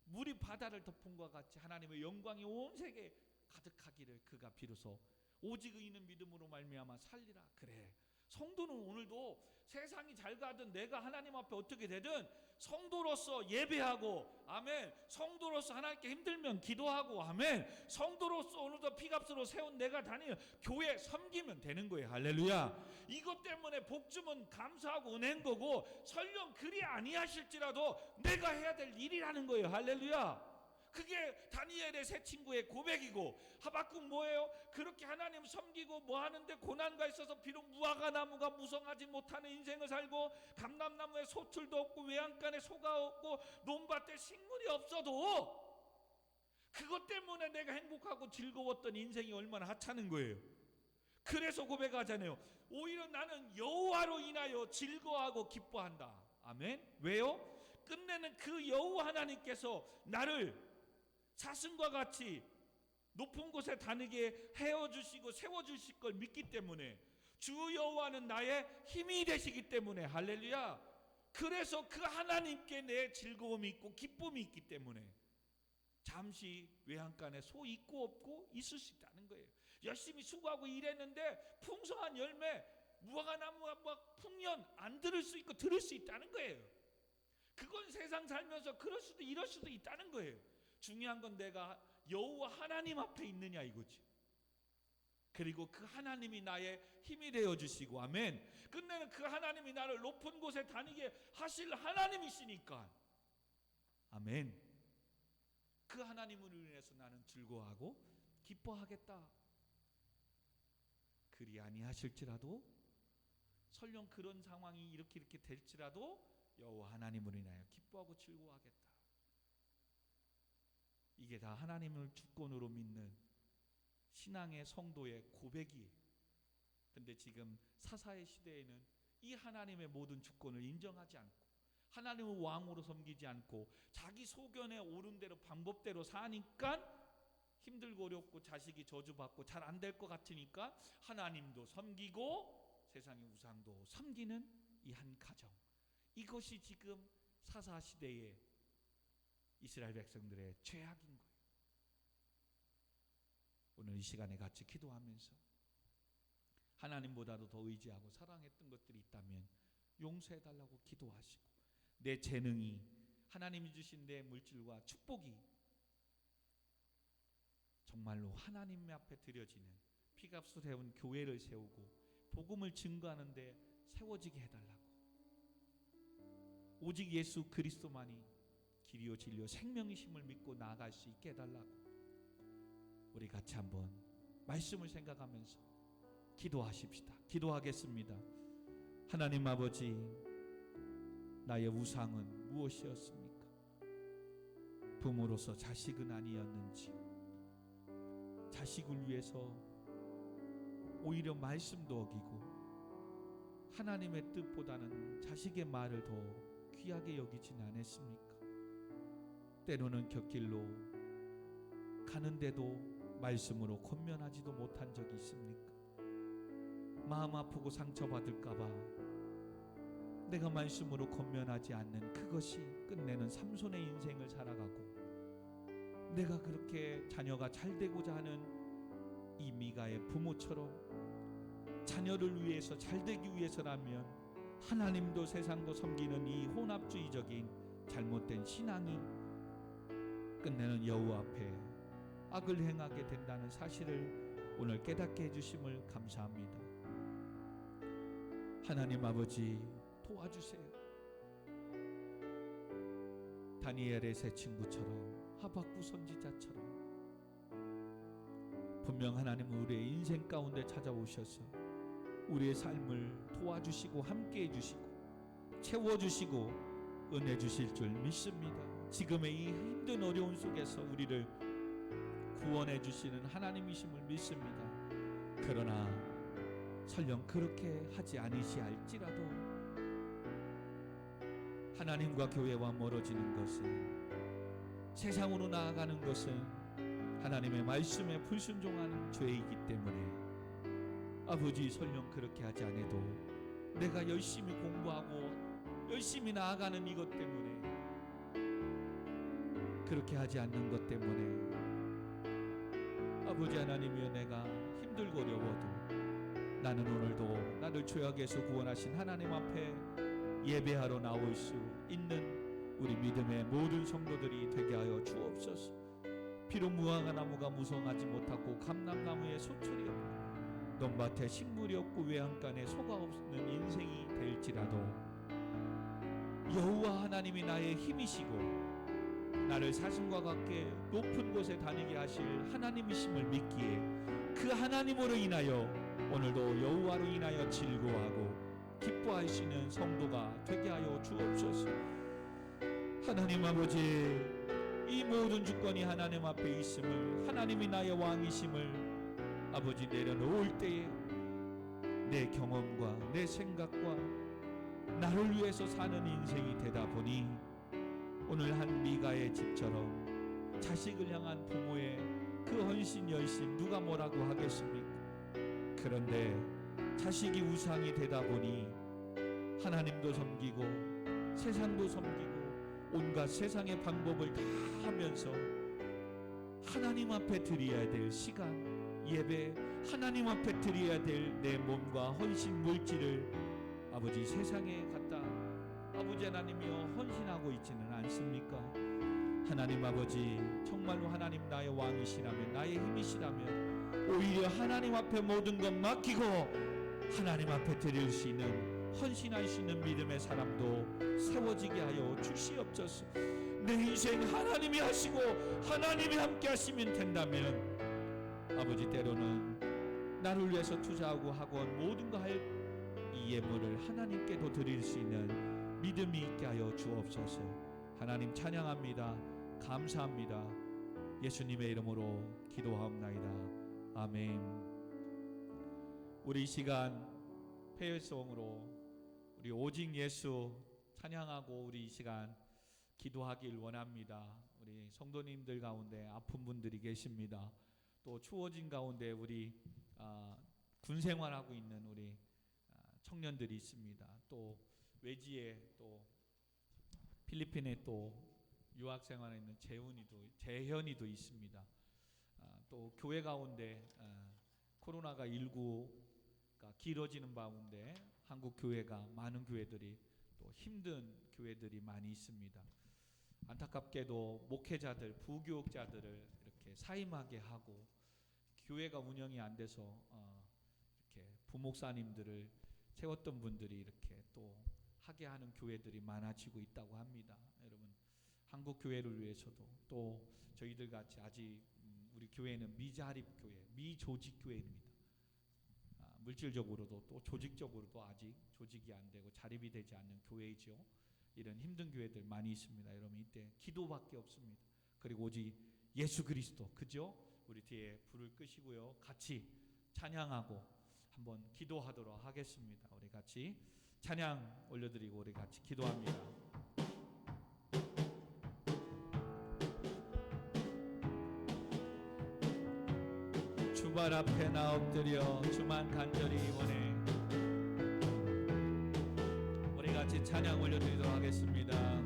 물이 바다를 덮은 것과 같이 하나님의 영광이 온 세계에 가득하기를 그가 비로소 오직 의인은 믿음으로 말미암아 살리라. 그래, 성도는 오늘도 세상이 잘 가든 내가 하나님 앞에 어떻게 되든 성도로서 예배하고, 아멘, 성도로서 하나님께 힘들면 기도하고, 아멘, 성도로서 오늘도 피값으로 세운 내가 다니는 교회 섬기면 되는 거예요. 할렐루야. 이것 때문에 복주면 감사하고 은혜인 거고, 설령 그리 아니하실지라도 내가 해야 될 일이라는 거예요. 할렐루야. 그게 다니엘의 세 친구의 고백이고, 하박국 뭐예요? 그렇게 하나님 섬기고 뭐 하는데 고난과 있어서 비록 무화과 나무가 무성하지 못하는 인생을 살고, 감람나무에 소출도 없고 외양간에 소가 없고 논밭에 식물이 없어도 그것 때문에 내가 행복하고 즐거웠던 인생이 얼마나 하찮은 거예요. 그래서 고백하잖아요. 오히려 나는 여호와로 인하여 즐거워하고 기뻐한다. 아멘. 왜요? 끝내는 그 여호와 하나님께서 나를 사슴과 같이 높은 곳에 다니게 헤어주시고 세워주실 걸 믿기 때문에, 주 여호와는 나의 힘이 되시기 때문에, 할렐루야. 그래서 그 하나님께 내 즐거움이 있고 기쁨이 있기 때문에 잠시 외양간에 소 있고 없고 있을 수 있다는 거예요. 열심히 수고하고 일했는데 풍성한 열매, 무화과나무와 풍년 안 들을 수 있고 들을 수 있다는 거예요. 그건 세상 살면서 그럴 수도 이럴 수도 있다는 거예요. 중요한 건 내가 여호와 하나님 앞에 있느냐 이거지. 그리고 그 하나님이 나의 힘이 되어 주시고, 아멘, 끝내는 그 하나님이 나를 높은 곳에 다니게 하실 하나님이시니까, 아멘, 그 하나님을 인해서 나는 즐거워하고 기뻐하겠다. 그리 아니하실지라도, 설령 그런 상황이 이렇게 될지라도 여호와 하나님을 인하여 기뻐하고 즐거워하겠다. 이게 다 하나님을 주권으로 믿는 신앙의 성도의 고백이에요. 근데 지금 사사의 시대에는 이 하나님의 모든 주권을 인정하지 않고, 하나님을 왕으로 섬기지 않고 자기 소견에 옳은 대로 방법대로 사니까 힘들고 어렵고 자식이 저주받고 잘 안 될 것 같으니까 하나님도 섬기고 세상의 우상도 섬기는 이 한 가정, 이것이 지금 사사 시대의 이스라엘 백성들의 죄악인 거예요. 오늘 이 시간에 같이 기도하면서 하나님보다도 더 의지하고 사랑했던 것들이 있다면 용서해달라고 기도하시고, 내 재능이, 하나님이 주신 내 물질과 축복이 정말로 하나님 앞에 드려지는 피값으로 세운 교회를 세우고 복음을 증거하는 데 세워지게 해달라고, 오직 예수 그리스도만이 길이요 진리요 생명이심을 믿고 나아갈 수 있게 해달라고, 우리 같이 한번 말씀을 생각하면서 기도하십시다. 기도하겠습니다. 하나님 아버지, 나의 우상은 무엇이었습니까? 부모로서 자식은 아니었는지, 자식을 위해서 오히려 말씀도 어기고 하나님의 뜻보다는 자식의 말을 더 귀하게 여기진 않았습니까? 때로는 곁길로 가는데도 말씀으로 권면하지도 못한 적이 있습니까? 마음 아프고 상처받을까봐 내가 말씀으로 권면하지 않는 그것이 끝내는 삼손의 인생을 살아가고, 내가 그렇게 자녀가 잘 되고자 하는 이 미가의 부모처럼 자녀를 위해서 잘 되기 위해서라면 하나님도 세상도 섬기는 이 혼합주의적인 잘못된 신앙이 끝내는 여호와 앞에 악을 행하게 된다는 사실을 오늘 깨닫게 해주심을 감사합니다. 하나님 아버지, 도와주세요. 다니엘의 세 친구처럼 하박국 선지자처럼 분명 하나님은 우리의 인생 가운데 찾아오셔서 우리의 삶을 도와주시고 함께해 주시고 채워주시고 은혜 주실 줄 믿습니다. 지금의 이 힘든 어려운 속에서 우리를 구원해 주시는 하나님이심을 믿습니다. 그러나 설령 그렇게 하지 아니시할지라도 하나님과 교회와 멀어지는 것은, 세상으로 나아가는 것은 하나님의 말씀에 불순종하는 죄이기 때문에 아버지, 설령 그렇게 하지 않아도 내가 열심히 공부하고 열심히 나아가는 이것 때문에, 그렇게 하지 않는 것 때문에 아버지 하나님이여, 내가 힘들고 어려워도 나는 오늘도 나를 죄악에서 구원하신 하나님 앞에 예배하러 나올 수 있는 우리 믿음의 모든 성도들이 되게 하여 주옵소서. 비록 무화과 나무가 무성하지 못하고 감람나무에 소출이 없고 논밭에 식물이 없고 외양간에 소가 없는 인생이 될지라도 여호와 하나님이 나의 힘이시고 나를 사슴과 같게 높은 곳에 다니게 하실 하나님이심을 믿기에 그 하나님으로 인하여 오늘도 여호와로 인하여 즐거워하고 기뻐하시는 성도가 되게 하여 주옵소서. 하나님 아버지, 이 모든 주권이 하나님 앞에 있음을, 하나님이 나의 왕이심을 아버지 내려놓을 때에 내 경험과 내 생각과 나를 위해서 사는 인생이 되다 보니 오늘 한 미가의 집처럼 자식을 향한 부모의 그 헌신 열심 누가 뭐라고 하겠습니까? 그런데 자식이 우상이 되다 보니 하나님도 섬기고 세상도 섬기고 온갖 세상의 방법을 다 하면서 하나님 앞에 드려야 될 시간, 예배, 하나님 앞에 드려야 될 내 몸과 헌신 물질을 아버지 세상에 갖다 아버지 하나님이여 헌신하고 있지는 않습니까? 하나님 아버지, 정말로 하나님 나의 왕이시라면, 나의 힘이시라면 오히려 하나님 앞에 모든 것 맡기고 하나님 앞에 드릴 수 있는, 헌신할 수 있는 믿음의 사람도 세워지게 하여 주시옵소서. 내 인생 하나님이 하시고 하나님이 함께 하시면 된다면 아버지, 때로는 나를 위해서 투자하고 학원 모든 거 할 이 예물을 하나님께도 드릴 수 있는 믿음이 있게 하여 주옵소서. 하나님 찬양합니다. 감사합니다. 예수님의 이름으로 기도하옵나이다. 아멘. 우리 이 시간 페어송으로 우리 오직 예수 찬양하고 우리 이 시간 기도하길 원합니다. 우리 성도님들 가운데 아픈 분들이 계십니다. 또 추워진 가운데 우리 군 생활하고 있는 우리 청년들이 있습니다. 또 외지에 또 필리핀에 또 유학 생활에 있는 재현이도 있습니다. 또 교회 가운데 코로나가 19가 길어지는 가운데 한국 교회가, 많은 교회들이 또 힘든 교회들이 많이 있습니다. 안타깝게도 목회자들, 부교육자들을 이렇게 사임하게 하고 교회가 운영이 안 돼서 이렇게 부목사님들을 세웠던 분들이 이렇게 또 하게 하는 교회들이 많아지고 있다고 합니다. 여러분, 한국 교회를 위해서도 또 저희들 같이 아직 우리 교회는 미자립교회, 미조직교회입니다. 물질적으로도 또 조직적으로도 아직 조직이 안 되고 자립이 되지 않는 교회이죠. 이런 힘든 교회들 많이 있습니다. 여러분, 이때 기도밖에 없습니다. 그리고 오직 예수 그리스도, 그죠? 우리 뒤에 불을 끄시고요, 같이 찬양하고 한번 기도하도록 하겠습니다. 우리 같이 찬양 올려드리고 우리 같이 기도합니다. 주발 앞에 나 엎드려 주만 간절히 원해. 우리 같이 찬양 올려드리도록 하겠습니다.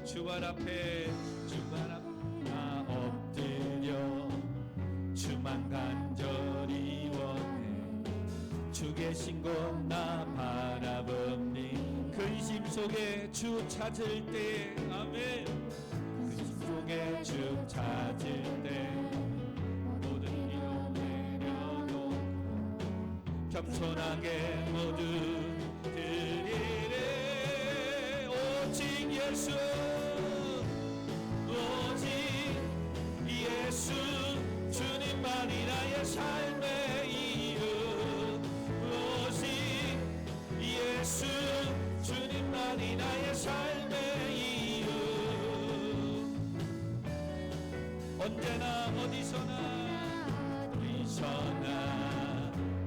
주발 앞에 나 엎드려 주만 간절히 원해. 주 계신 곳 나 바라봅니. 근심 속에 주 찾을 때, 아멘. 근심 속에 주 찾을 때 모든 일로 내려도 겸손하게 모두 드리래. 오직 예수, 오직 언제나 어디서나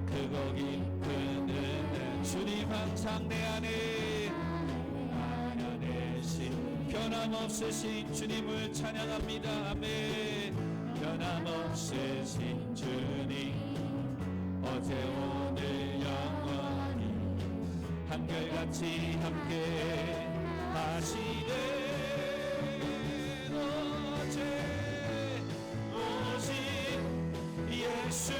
크고 깊은 은혜 주님 항상 내 안에 계신 변함없으신 주님을 찬양합니다. 아멘. 변함없으신 주님 어제 오늘 영원히 한결같이 함께 하시네. 예수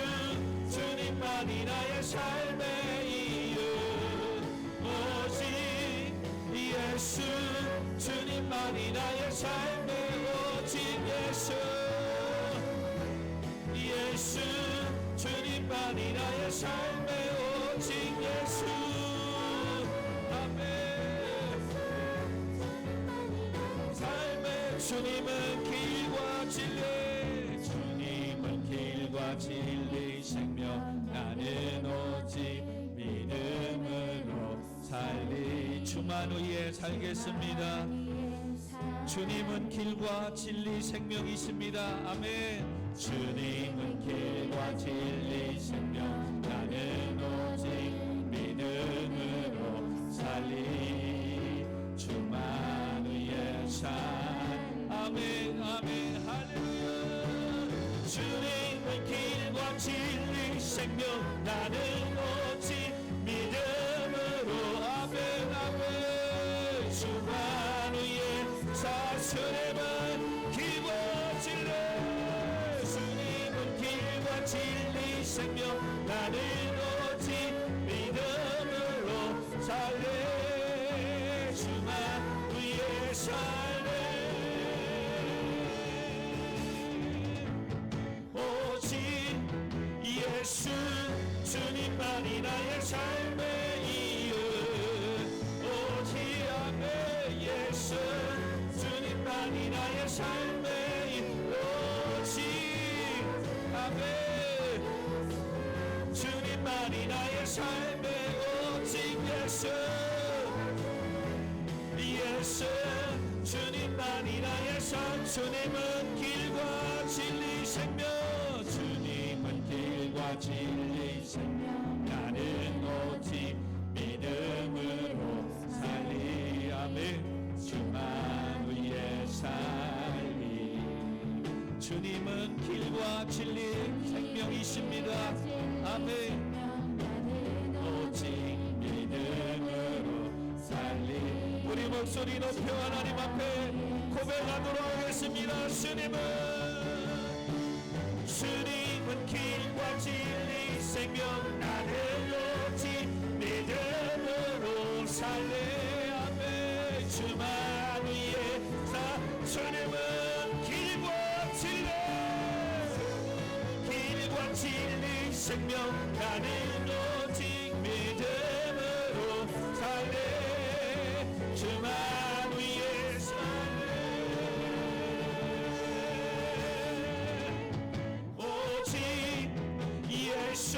주님만이 나의 삶의 이유 오직 예수 주님만이 나의 삶의 오직 예수 주님만이 나의 삶의 오직 예수 아멘. 삶의 주님은 길과 진리 주님은 길과 진리 생명 나는 오직 믿음으로 살리 주만 위에 살겠습니다. 주님은 길과 진리 생명이십니다. 아멘. 주님은 길과 진리 생명 나는 오직 믿음으로 살리 주만 위에 살 아멘 아멘 할렐루야. 주님은 길과 진리 생명 나는 오직 믿음으로 아멘 아멘 주만 위에 사슬에만 길과 진리 주님은 길과 진리 생명 나는 오직 믿음으로 살래 주만 위에 살래 오직 예수 주님만이 나의 삶의 이유 오직 아멘 예수 주님만이 나의 삶의 이유 오직 아멘 주님만이 나의 삶의 오직 예수 주님만이 나의 삶 주님은 길과 진리 생명 주님은 길과 진리 생명 나는 오직 믿음으로 살리 아멘 주만 위에 살리 주님은 길과 진리 생명이십니다. 아멘 오직 믿음으로 살리 우리 목소리 높여 하나님 앞에 고백하도록 하겠습니다. 주님은 길과 진리 생명 나는 오직 믿음으로 살래 아멘 주만 위에 사 주님은 길과 진리 생명 나는 오직 믿음으로 살래 주만 위에 살래 오직 예수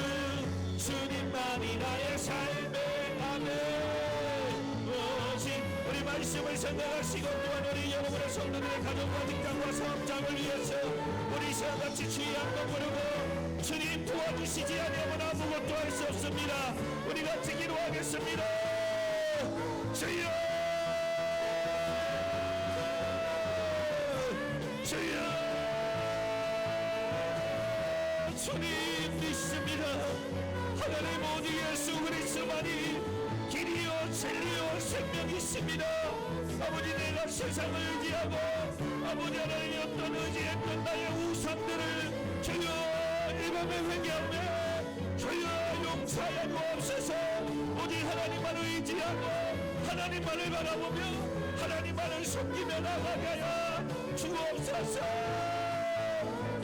주님만이 나의 삶의 아멘 오직 우리 말씀을 생각하시고 또한 우리 영혼의 성도들의 가정과 직장과 사업장을 위해서 우리 시간같이 주의 한번 부르고 주님 도와주시지 않으면 아무것도 할 수 없습니다. 우리 같이 기도하겠습니다. 주여 주님 믿습니다. 하나님 오직 예수 그리스도만이 길이요 진리요 생명이십니다. 아버지 내가 세상을 의지하고 아버지 하나님이 어떤 의지했던 나의 우상들을 주여 이 밤에 회개하며 주여 용서하여 주옵소서. 오직 하나님만을 의지하고 하나님만을 바라보며 하나님만을 섬기며 나가게 하여 주옵소서.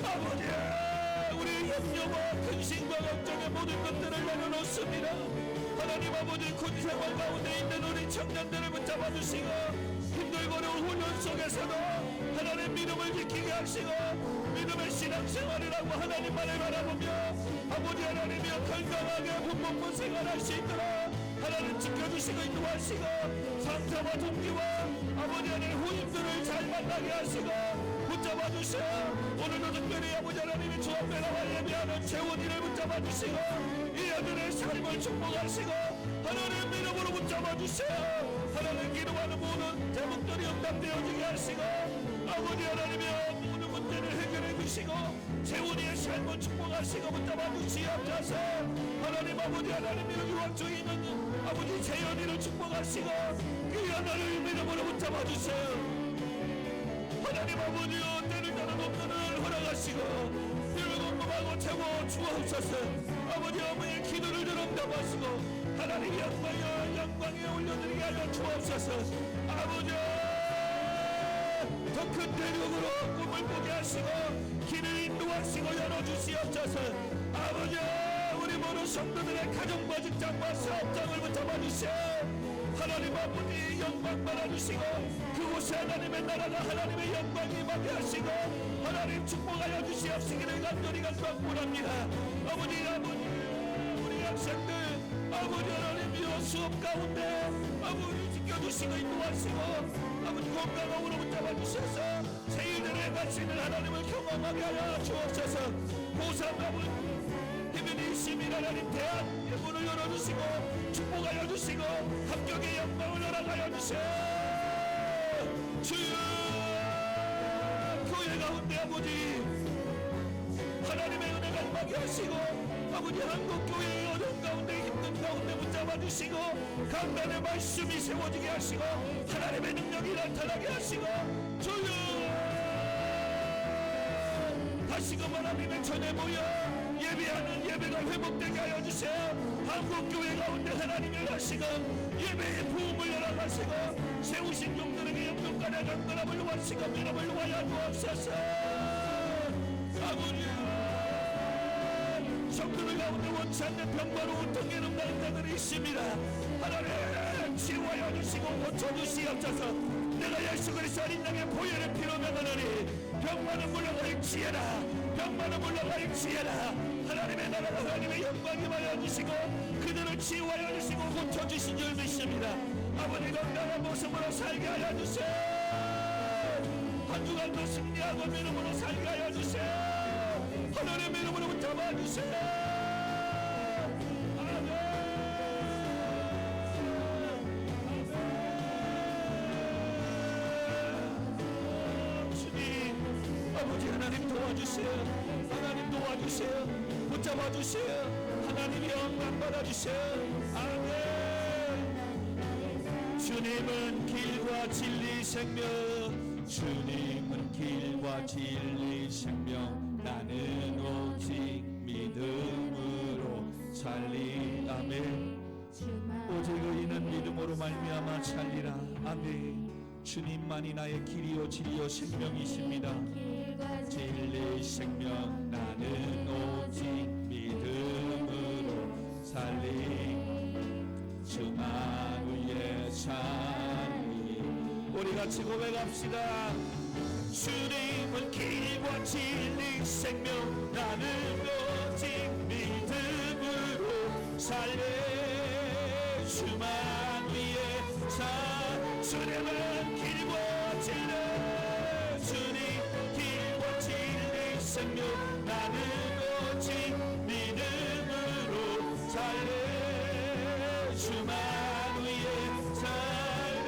아버지 우리 염려와 근심과 걱정의 모든 것들을 내려놓습니다. 하나님 아버지 군 생활 가운데 있는 우리 청년들을 붙잡아 주시고 힘들고 어려운 훈련 속에서도 하나님 믿음을 지키게 하시고 믿음의 신앙생활을 하고 하나님만을 바라보며 아버지 하나님이여 건강하게 분복분 생활할 수 있도록 하나님 지켜주시고 인도하시고 상사와 동기와 아버지 하나님 후임들을 잘 만나게 하시고 붙잡아 주세요. 오늘도 특별히 아버지 하나님의 주 앞에 나와 예배하는 재원이를 붙잡아 주시고 이 아들의 삶을 축복하시고 하나님 이름으로 붙잡아 주세요. 하나님 기도하는 모든 제목들이 응답되어지게 하시고 아버지 하나님의 모든 문제를 해결해 주시고 재원이의 삶을 축복하시고 붙잡아 주시옵소서. 하나님 아버지 하나님의 유학 중에 있는 아버지 재현이를 축복하시고 그 하나를 믿음으로 붙잡아 주세요. 하나님 아버지여 때를 따라 높음을 허락하시고 때를 높음하고 채워 주옵소서. 아버지 어머니의 기도를 응답하시고 하나님 영광에 올려드리게 하여 주옵소서. 아버지 더 큰 대륙으로 꿈을 꾸게 하시고 길을 인도하시고 열어주시옵소서. 아버지 우리 모든 성도들의 가정과 직장과 사업장을 붙잡아 주시오. 하나님 아버지 영광 받아주시고 그곳에 하나님의 나라가 하나님의 영광이 임하게 하시고 하나님 축복하여 주시옵시기를 간절히 간구합니다. 아버지 우리 학생들 아버지 하나님이여 수업 가운데 아버지 지켜주시고 인도하시고 아버지 건강함으로 붙잡아 주셔서 세일들의 가치는 하나님을 경험하게 하여 주옵소서. 고3 아버지 희민이 시민 하나님 대한 문을 열어주시고 축복하여 주시고 합격의 영광을 허락하여 주세요. 주여 교회 가운데 아버지 하나님의 은혜가 임하게 하시고 아버지 한국교회의 어려운 가운데 힘든 가운데 붙잡아 주시고 강단의 말씀이 세워지게 하시고 하나님의 능력이 나타나게 하시고 주여 다시금 하나님의 전에 모여 예배하는 예배가 회복되게 하여 주세요. 한국교회 가운데 하나님의 다시금 예배의 부흥을 열어가시고 세우신 종들에게 영육간의 강건함을 놓아시고 믿음을 놓아야 주옵소서. 아버지 성도들 가운데 원치 않는 병마로 고통에는 다른 자들이 있습니다. 하나님 치유하여 주시고 고쳐주시옵소서. 내가 예수 그리스도 어린 양의 보혈의 피로 명하노니 병마는 물러가리 지혜라. 병마는 물러가리 지혜라. 하나님의 나라가 하나님의 영광이 임하여 주시고 그들을 치유하여 주시고 고쳐주신 줄 믿습니다. 아버지 건강한 모습으로 살게 하여 주세요. 한 주간도 승리하고 믿음으로 살게 하여 주세요. 하나님의 이름으로 붙잡아 주세요. 아멘. 주님 아버지 하나님 도와주세요. 하나님 도와주세요. 붙잡아 주세요. 하나님이 영광 받아주세요. 아멘. 주님은 길과 진리 생명. 주님은 길과 진리 생명. 나는 오직 믿음으로 살리. 아멘. 오직 의인은 믿음으로 말미암아 살리라. 아멘. 주님만이 나의 길이요 진리요 생명이십니다. 진리 생명. 나는 오직 믿음으로 살리. 주만 위에 살리. 우리 같이 고백합시다. 주님은 길과 진리 생명. 나는 오직 믿음으로 살리. 주만 위에 살. 주님은 길과 진리. 주님 길과 진리 생명. 나는 오직 믿음으로 살리. 주만 위에 살리.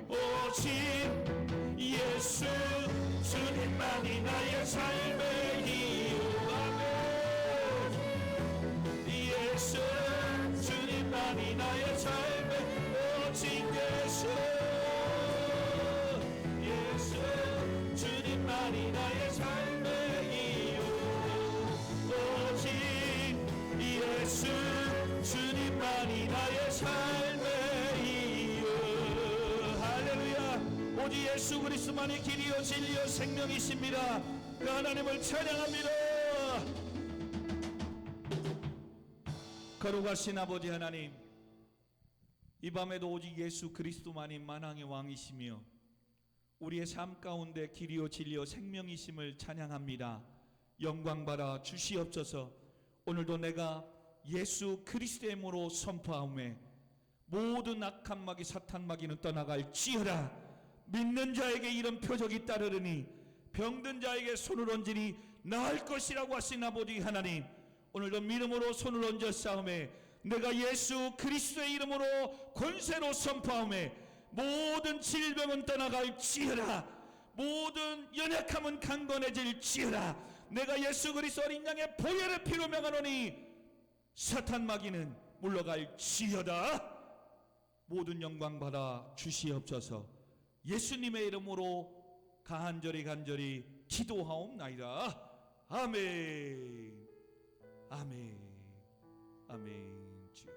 오직 예수 주님만이 나의 삶의 이유. 아멘. 예수 주님만이 나의 삶의 오직 예수. 예수 주님만이 나의 삶의 이유. 오직 예수 주님만이 나의 삶의 이유. 할렐루야. 오직 예수 그리스도만이 길이요 진리요 생명이십니다. 그 하나님을 찬양합니다. 거룩하신 아버지 하나님, 이 밤에도 오직 예수 그리스도만이 만왕의 왕이시며 우리의 삶 가운데 길이요 진리요 생명이심을 찬양합니다. 영광 받아 주시옵소서. 오늘도 내가 예수 그리스도의 이름으로 선포하오매 모든 악한 마귀 사탄 마귀는 떠나갈지어다. 믿는 자에게 이런 표적이 따르르니 병든 자에게 손을 얹으니 나을 것이라고 하신 아버지 하나님, 오늘도 믿음으로 손을 얹어 싸움에 내가 예수 그리스도의 이름으로 권세로 선포하오매 모든 질병은 떠나갈지어다. 모든 연약함은 강건해질지어다. 내가 예수 그리스도 어린 양의 보혈의 피로 명하노니 사탄 마귀는 물러갈지어다. 모든 영광 받아 주시옵소서. 예수님의 이름으로 간절히 기도하옵나이다. 아멘. 아멘. 아멘. 주여.